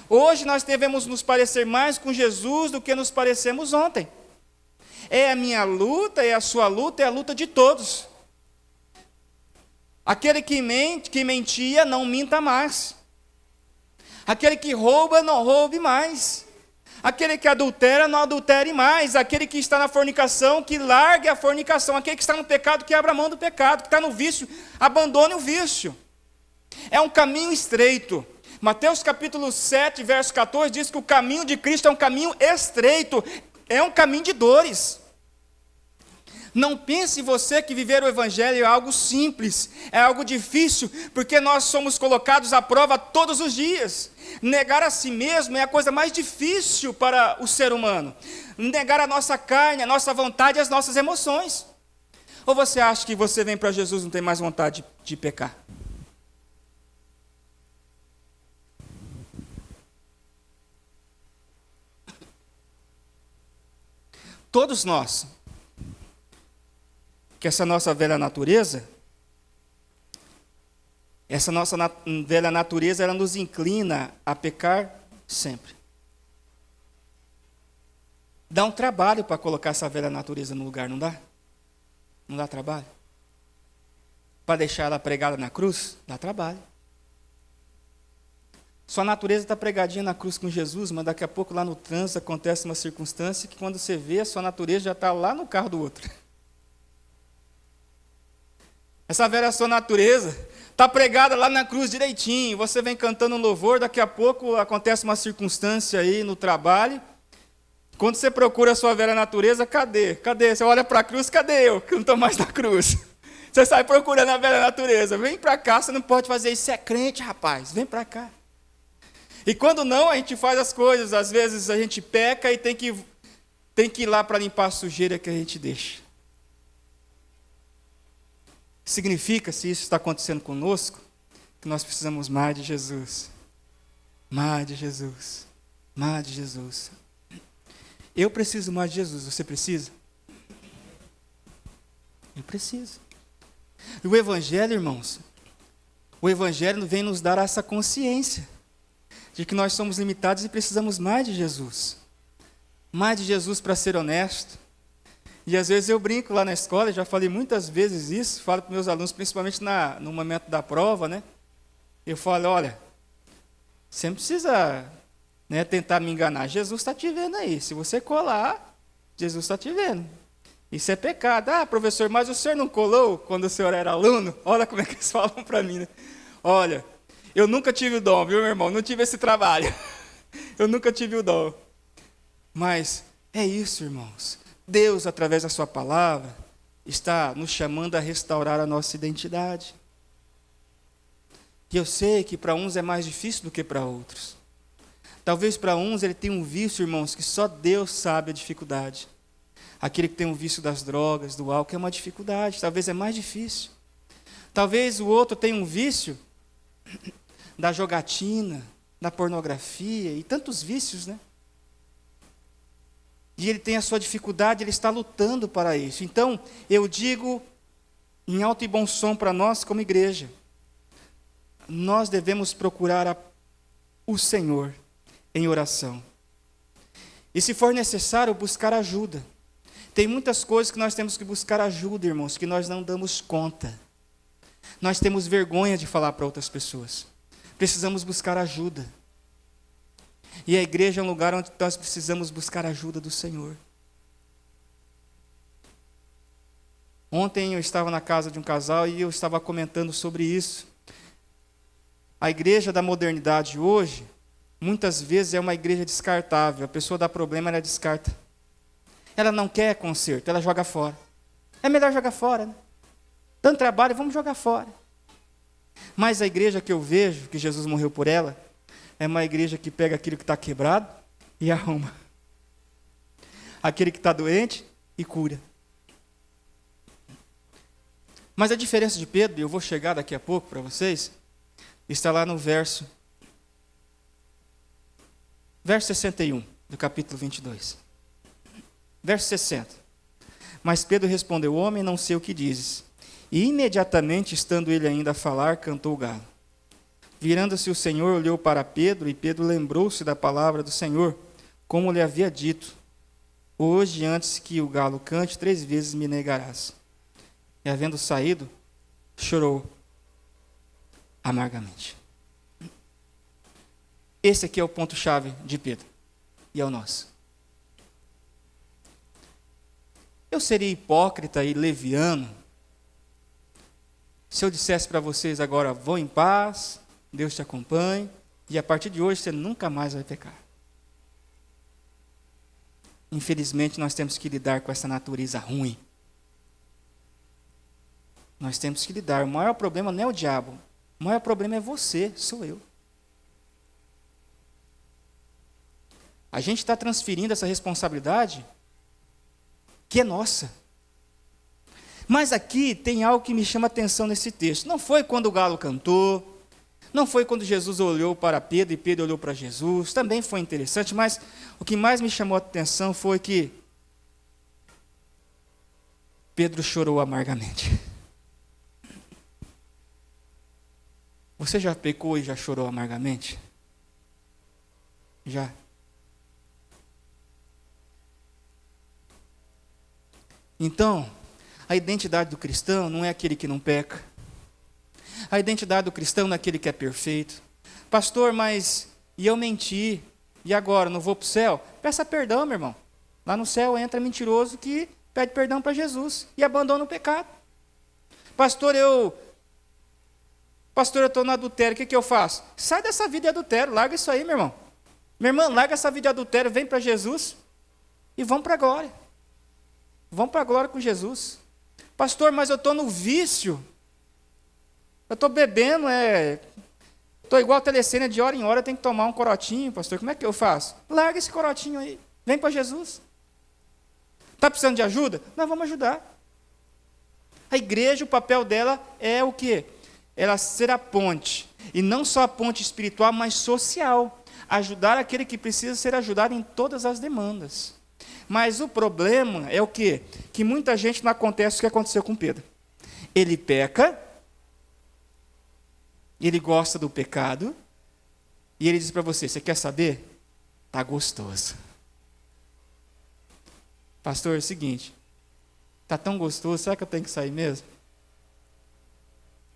Hoje nós devemos nos parecer mais com Jesus do que nos parecemos ontem. É a minha luta, é a sua luta, é a luta de todos. Aquele que mentia, não minta mais. Aquele que rouba, não roube mais. Aquele que adultera, não adultere mais. Aquele que está na fornicação, que largue a fornicação. Aquele que está no pecado, que abra mão do pecado. Que está no vício, abandone o vício. É um caminho estreito. Mateus capítulo 7, verso 14, diz que o caminho de Cristo é um caminho estreito. É um caminho de dores. Não pense você que viver o Evangelho é algo simples, é algo difícil, porque nós somos colocados à prova todos os dias. Negar a si mesmo é a coisa mais difícil para o ser humano. Negar a nossa carne, a nossa vontade e as nossas emoções. Ou você acha que você vem para Jesus e não tem mais vontade de pecar? Todos nós, que essa nossa velha natureza, ela nos inclina a pecar sempre. Dá um trabalho para colocar essa velha natureza no lugar, não dá? Não dá trabalho? Para deixar ela pregada na cruz? Dá trabalho. Sua natureza está pregadinha na cruz com Jesus, mas daqui a pouco lá no trânsito acontece uma circunstância que quando você vê, a sua natureza já está lá no carro do outro. Essa velha sua natureza está pregada lá na cruz direitinho, você vem cantando um louvor, daqui a pouco acontece uma circunstância aí no trabalho. Quando você procura a sua velha natureza, cadê? Cadê? Você olha para a cruz, cadê eu, que não estou mais na cruz? Você sai procurando a velha natureza. Vem para cá, você não pode fazer isso, você é crente, rapaz. Vem para cá. E quando não, a gente faz as coisas. Às vezes a gente peca e tem que ir lá para limpar a sujeira que a gente deixa. Significa, se isso está acontecendo conosco, que nós precisamos mais de Jesus. Mais de Jesus. Mais de Jesus. Eu preciso mais de Jesus, você precisa? Eu preciso. E o Evangelho, irmãos, o Evangelho vem nos dar essa consciência de que nós somos limitados e precisamos mais de Jesus. Mais de Jesus para ser honesto. E às vezes eu brinco lá na escola, já falei muitas vezes isso, falo para meus alunos, principalmente no momento da prova, né? Eu falo, olha, você não precisa tentar me enganar. Jesus está te vendo aí. Se você colar, Jesus está te vendo. Isso é pecado. Ah, professor, mas o senhor não colou quando o senhor era aluno? Olha como é que eles falam para mim. Né? Olha, eu nunca tive o dom, viu, meu irmão? Não tive esse trabalho. Eu nunca tive o dom. Mas é isso, irmãos. Deus, através da sua palavra, está nos chamando a restaurar a nossa identidade. E eu sei que para uns é mais difícil do que para outros. Talvez para uns ele tenha um vício, irmãos, que só Deus sabe a dificuldade. Aquele que tem um vício das drogas, do álcool, é uma dificuldade. Talvez é mais difícil. Talvez o outro tenha um vício da jogatina, da pornografia e tantos vícios, né? E ele tem a sua dificuldade, ele está lutando para isso. Então, eu digo em alto e bom som para nós como igreja, nós devemos procurar o Senhor em oração. E se for necessário, buscar ajuda. Tem muitas coisas que nós temos que buscar ajuda, irmãos, que nós não damos conta. Nós temos vergonha de falar para outras pessoas. Precisamos buscar ajuda. E a igreja é um lugar onde nós precisamos buscar a ajuda do Senhor. Ontem eu estava na casa de um casal e eu estava comentando sobre isso. A igreja da modernidade hoje, muitas vezes é uma igreja descartável. A pessoa dá problema, ela descarta. Ela não quer conserto, ela joga fora. É melhor jogar fora, né? Tanto trabalho, vamos jogar fora. Mas a igreja que eu vejo, que Jesus morreu por ela, é uma igreja que pega aquilo que está quebrado e arruma. Aquele que está doente e cura. Mas a diferença de Pedro, e eu vou chegar daqui a pouco para vocês, está lá no verso 61 do capítulo 22. Verso 60. Mas Pedro respondeu, homem, não sei o que dizes. E imediatamente, estando ele ainda a falar, cantou o galo. Virando-se o Senhor, olhou para Pedro, e Pedro lembrou-se da palavra do Senhor, como lhe havia dito. Hoje, antes que o galo cante, 3 vezes me negarás. E havendo saído, chorou amargamente. Esse aqui é o ponto-chave de Pedro, e é o nosso. Eu seria hipócrita e leviano se eu dissesse para vocês agora, vão em paz, Deus te acompanhe, e a partir de hoje você nunca mais vai pecar. Infelizmente, nós temos que lidar com essa natureza ruim. Nós temos que lidar. O maior problema não é o diabo. O maior problema é você, sou eu. A gente está transferindo essa responsabilidade que é nossa. Mas aqui tem algo que me chama a atenção nesse texto. Não foi quando o galo cantou, não foi quando Jesus olhou para Pedro e Pedro olhou para Jesus. Também foi interessante, mas o que mais me chamou a atenção foi que Pedro chorou amargamente. Você já pecou e já chorou amargamente? Já. Então, a identidade do cristão não é aquele que não peca. A identidade do cristão não é aquele que é perfeito. Pastor, mas e eu menti? E agora, não vou para o céu? Peça perdão, meu irmão. Lá no céu entra mentiroso que pede perdão para Jesus e abandona o pecado. Pastor, eu estou no adultério, o que eu faço? Sai dessa vida de adultério, larga isso aí, meu irmão. Minha irmã, larga essa vida de adultério, vem para Jesus e vamos para a glória. Vamos para a glória com Jesus. Pastor, mas eu estou no vício. Eu estou bebendo, estou igual a telecena, de hora em hora, tem que tomar um corotinho, pastor. Como é que eu faço? Larga esse corotinho aí, vem para Jesus. Está precisando de ajuda? Nós vamos ajudar. A igreja, o papel dela é o quê? Ela ser a ponte. E não só a ponte espiritual, mas social. Ajudar aquele que precisa ser ajudado em todas as demandas. Mas o problema é o quê? Que muita gente não acontece o que aconteceu com Pedro. Ele peca, ele gosta do pecado, e ele diz para você, você quer saber? Está gostoso. Pastor, é o seguinte, está tão gostoso, será que eu tenho que sair mesmo?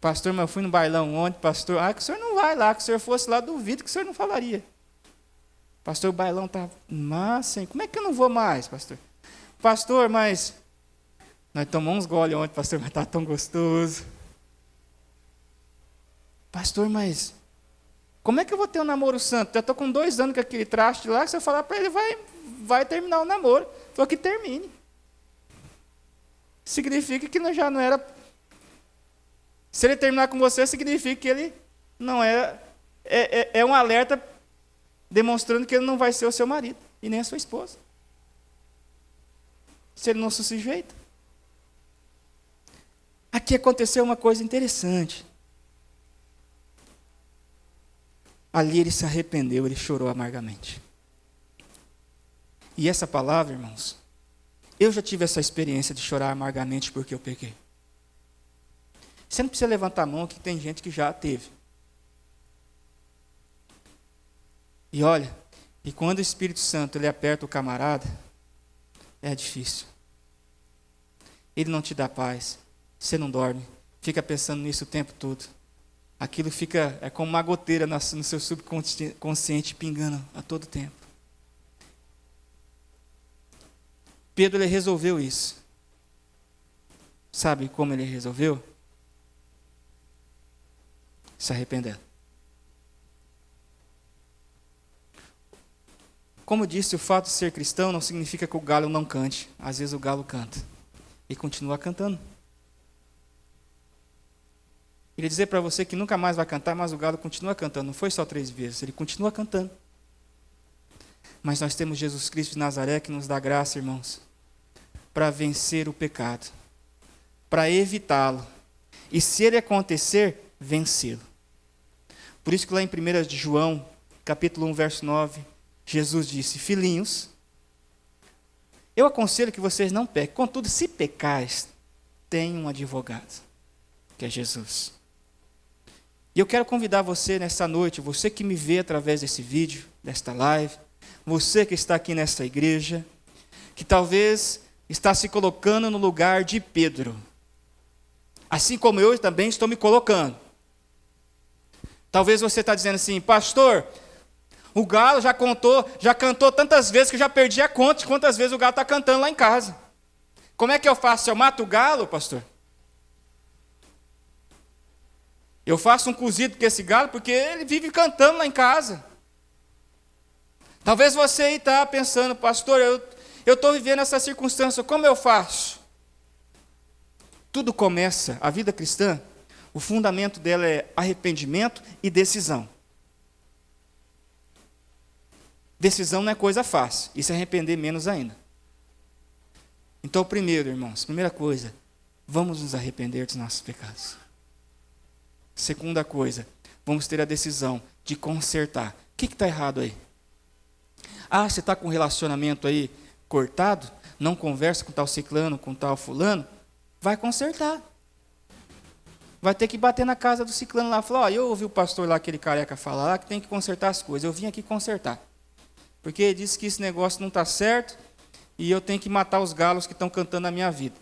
Pastor, mas eu fui no bailão ontem, pastor, que o senhor não vai lá, que o senhor fosse lá, duvido que o senhor não falaria. Pastor, o bailão está massa, hein? Como é que eu não vou mais, pastor? Pastor, mas nós tomamos uns goles ontem, pastor, mas está tão gostoso. Pastor, mas como é que eu vou ter um namoro santo? Já estou com 2 anos com aquele traste lá, se eu falar para ele, vai terminar o namoro. Falou que termine. Significa que já não era... Se ele terminar com você, significa que ele não era... É um alerta demonstrando que ele não vai ser o seu marido e nem a sua esposa. Se ele não se sujeita. Aqui aconteceu uma coisa interessante. Ali ele se arrependeu, ele chorou amargamente. E essa palavra, irmãos, eu já tive essa experiência de chorar amargamente porque eu pequei. Você não precisa levantar a mão, que tem gente que já teve. E olha, e quando o Espírito Santo ele aperta o camarada, é difícil. Ele não te dá paz, você não dorme, fica pensando nisso o tempo todo. Aquilo é como uma goteira no seu subconsciente pingando a todo tempo. Pedro ele resolveu isso. Sabe como ele resolveu? Se arrependendo. Como disse, o fato de ser cristão não significa que o galo não cante. Às vezes o galo canta. E continua cantando. Queria dizer para você que nunca mais vai cantar, mas o galo continua cantando. Não foi só 3 vezes, ele continua cantando. Mas nós temos Jesus Cristo de Nazaré que nos dá graça, irmãos, para vencer o pecado, para evitá-lo. E se ele acontecer, vencê-lo. Por isso que lá em 1 de João, capítulo 1, verso 9, Jesus disse, filhinhos, eu aconselho que vocês não pequem. Contudo, se pecais, tem um advogado, que é Jesus. E eu quero convidar você nessa noite, você que me vê através desse vídeo, desta live, você que está aqui nessa igreja, que talvez está se colocando no lugar de Pedro. Assim como eu também estou me colocando. Talvez você está dizendo assim, pastor, o galo já cantou tantas vezes que eu já perdi a conta de quantas vezes o galo está cantando lá em casa. Como é que eu faço? Eu mato o galo, pastor? Eu faço um cozido com esse galo porque ele vive cantando lá em casa. Talvez você aí está pensando, pastor, eu estou vivendo essa circunstância, como eu faço? Tudo começa, a vida cristã, o fundamento dela é arrependimento e decisão. Decisão não é coisa fácil, e se arrepender menos ainda. Então, primeiro, irmãos, primeira coisa, vamos nos arrepender dos nossos pecados. Segunda coisa, vamos ter a decisão de consertar. O que está errado aí? Você está com um relacionamento aí cortado, não conversa com tal ciclano, com tal fulano, vai consertar. Vai ter que bater na casa do ciclano lá, falar, eu ouvi o pastor lá, aquele careca falar lá, que tem que consertar as coisas, eu vim aqui consertar. Porque ele disse que esse negócio não está certo, e eu tenho que matar os galos que estão cantando na minha vida.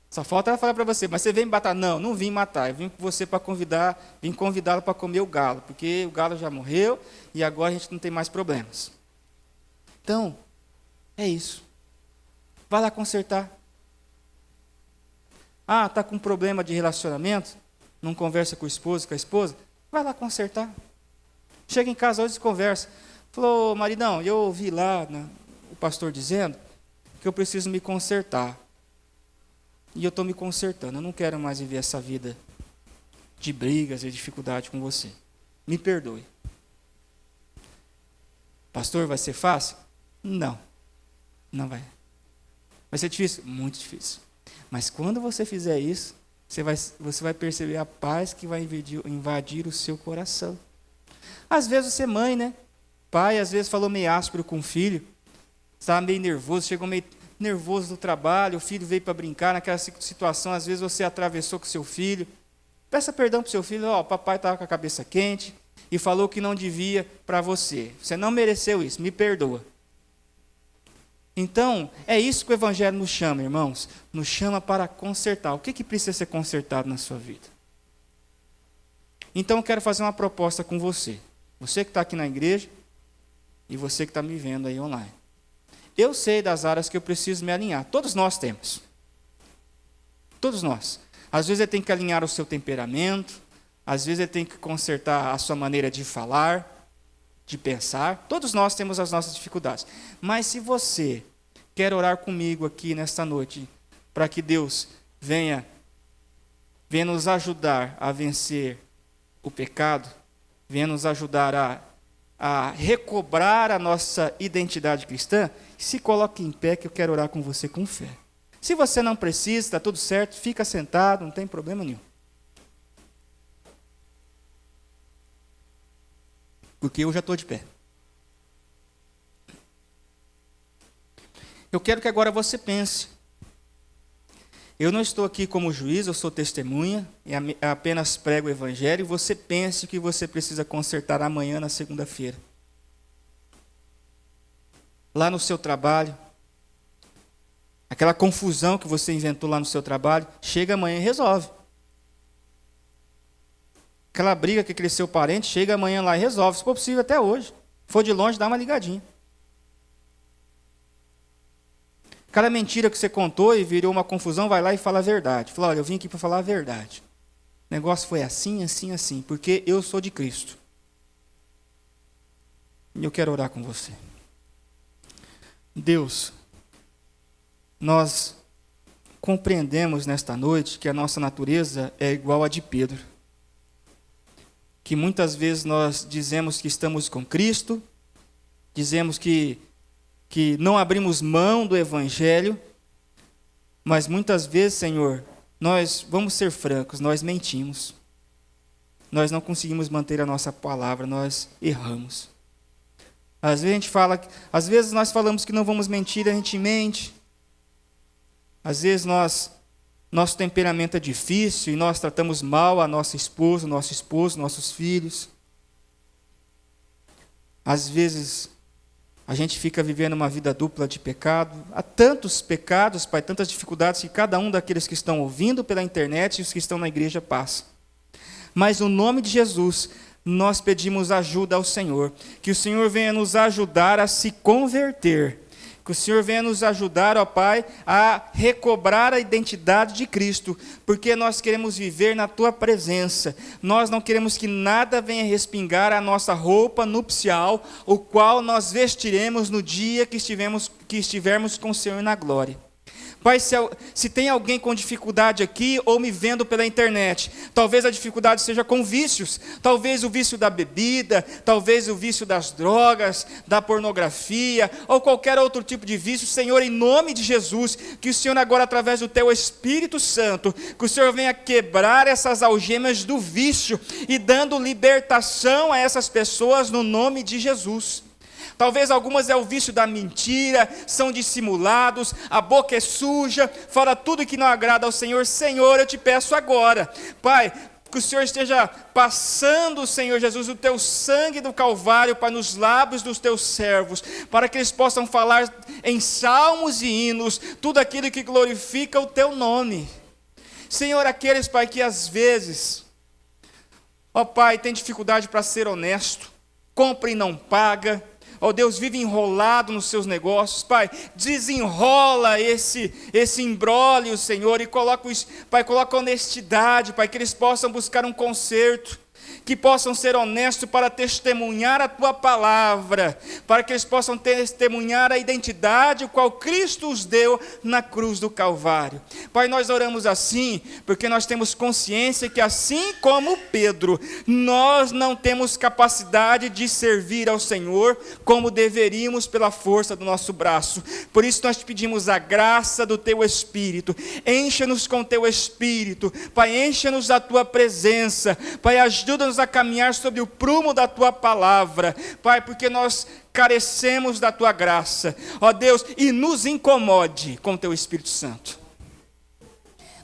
Só falta ela falar para você, mas você vem me matar? Não, não vim matar, eu vim com você para vim convidá-lo para comer o galo, porque o galo já morreu e agora a gente não tem mais problemas. Então, é isso. Vai lá consertar. Ah, está com problema de relacionamento? Não conversa com o esposo, com a esposa? Vai lá consertar. Chega em casa hoje e conversa. Falou, maridão, eu ouvi lá o pastor dizendo que eu preciso me consertar. E eu estou me consertando. Eu não quero mais viver essa vida de brigas e dificuldade com você. Me perdoe. Pastor, vai ser fácil? Não. Não vai. Vai ser difícil? Muito difícil. Mas quando você fizer isso, você vai perceber a paz que vai invadir o seu coração. Às vezes você é mãe, né? Pai, às vezes falou meio áspero com o filho. Estava meio nervoso, chegou meio nervoso do trabalho, o filho veio para brincar naquela situação, às vezes você atravessou com seu filho. Peça perdão para o seu filho, ó, papai estava com a cabeça quente e falou que não devia para você. Você não mereceu isso, me perdoa. Então, é isso que o Evangelho nos chama, irmãos. Nos chama para consertar. O que precisa ser consertado na sua vida? Então, eu quero fazer uma proposta com você. Você que está aqui na igreja e você que está me vendo aí online. Eu sei das áreas que eu preciso me alinhar. Todos nós temos. Todos nós. Às vezes, ele tem que alinhar o seu temperamento. Às vezes, ele tem que consertar a sua maneira de falar, de pensar. Todos nós temos as nossas dificuldades. Mas se você quer orar comigo aqui nesta noite, para que Deus venha nos ajudar a vencer o pecado, venha nos ajudar a recobrar a nossa identidade cristã, se coloque em pé que eu quero orar com você com fé. Se você não precisa, está tudo certo, fica sentado, não tem problema nenhum. Porque eu já estou de pé. Eu quero que agora você pense. Eu não estou aqui como juiz, eu sou testemunha, e apenas prego o Evangelho, e você pense o que você precisa consertar amanhã, na segunda-feira. Lá no seu trabalho, aquela confusão que você inventou lá no seu trabalho, chega amanhã e resolve. Aquela briga que cresceu parente, chega amanhã lá e resolve. Se for possível, até hoje. Se for de longe, dá uma ligadinha. Aquela mentira que você contou e virou uma confusão, vai lá e fala a verdade. Fala, olha, eu vim aqui para falar a verdade. O negócio foi assim, assim, assim, porque eu sou de Cristo. E eu quero orar com você. Deus, nós compreendemos nesta noite que a nossa natureza é igual à de Pedro. Que muitas vezes nós dizemos que estamos com Cristo, dizemos que não abrimos mão do Evangelho, mas muitas vezes, Senhor, nós, vamos ser francos, nós mentimos. Nós não conseguimos manter a nossa palavra, nós erramos. Às vezes nós falamos que não vamos mentir, a gente mente. Às vezes nosso temperamento é difícil e nós tratamos mal a nossa esposa, nosso esposo, nossos filhos. Às vezes a gente fica vivendo uma vida dupla de pecado. Há tantos pecados, Pai, tantas dificuldades que cada um daqueles que estão ouvindo pela internet e os que estão na igreja passa. Mas no nome de Jesus, nós pedimos ajuda ao Senhor. Que o Senhor venha nos ajudar a se converter. Que o Senhor venha nos ajudar, ó Pai, a recobrar a identidade de Cristo, porque nós queremos viver na Tua presença. Nós não queremos que nada venha respingar a nossa roupa nupcial, o qual nós vestiremos no dia que estivermos com o Senhor na glória. Pai, se tem alguém com dificuldade aqui ou me vendo pela internet, talvez a dificuldade seja com vícios, talvez o vício da bebida, talvez o vício das drogas, da pornografia, ou qualquer outro tipo de vício, Senhor, em nome de Jesus, que o Senhor agora, através do Teu Espírito Santo, que o Senhor venha quebrar essas algemas do vício e dando libertação a essas pessoas no nome de Jesus. Talvez algumas é o vício da mentira, são dissimulados, a boca é suja, fala tudo que não agrada ao Senhor. Senhor, eu te peço agora, Pai, Que o Senhor esteja passando, Senhor Jesus, o teu sangue do Calvário para nos lábios dos teus servos, para que eles possam falar em salmos e hinos, tudo aquilo que glorifica o teu nome. Senhor, aqueles, Pai, que às vezes, ó Pai, tem dificuldade para ser honesto, compra e não paga, ó Deus, vive enrolado nos seus negócios, Pai, desenrola esse imbróglio, Senhor, e coloca honestidade, Pai, que eles possam buscar um conserto, que possam ser honestos para testemunhar a Tua palavra, para que eles possam testemunhar a identidade o qual Cristo os deu na cruz do Calvário. Pai, nós oramos assim, porque nós temos consciência que assim como Pedro, nós não temos capacidade de servir ao Senhor como deveríamos pela força do nosso braço. Por isso nós te pedimos a graça do Teu Espírito, encha-nos com Teu Espírito, Pai, encha-nos da Tua presença, Pai, ajuda-nos a caminhar sobre o prumo da Tua palavra, Pai, porque nós carecemos da Tua graça, ó Deus, e nos incomode com o Teu Espírito Santo.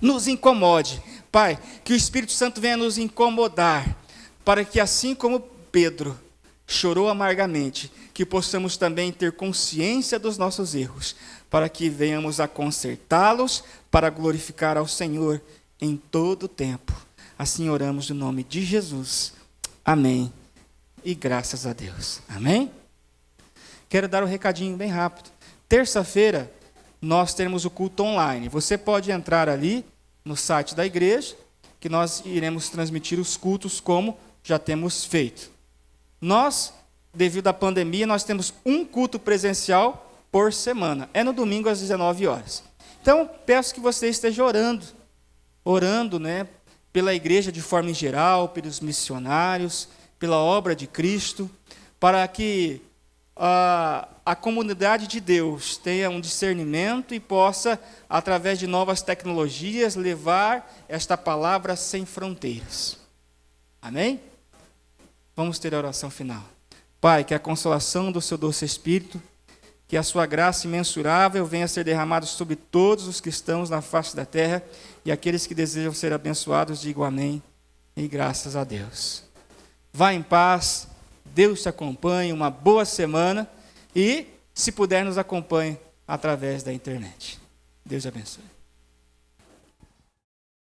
Nos incomode, Pai, que o Espírito Santo venha nos incomodar, para que assim como Pedro chorou amargamente, que possamos também ter consciência dos nossos erros, para que venhamos a consertá-los, para glorificar ao Senhor em todo o tempo. Assim oramos no nome de Jesus. Amém. E graças a Deus. Amém? Quero dar um recadinho bem rápido. Terça-feira, nós teremos o culto online. Você pode entrar ali no site da igreja, que nós iremos transmitir os cultos como já temos feito. Nós, devido à pandemia, nós temos um culto presencial por semana. É no domingo às 19 horas. Então, peço que você esteja orando, né, pela igreja de forma em geral, pelos missionários, pela obra de Cristo, para que a comunidade de Deus tenha um discernimento e possa, através de novas tecnologias, levar esta palavra sem fronteiras. Amém? Vamos ter a oração final. Pai, que a consolação do seu doce Espírito, que a sua graça imensurável venha a ser derramada sobre todos os cristãos na face da terra, e aqueles que desejam ser abençoados, digam amém, e graças a Deus. Vá em paz, Deus te acompanhe, uma boa semana, e, se puder, nos acompanhe através da internet. Deus te abençoe.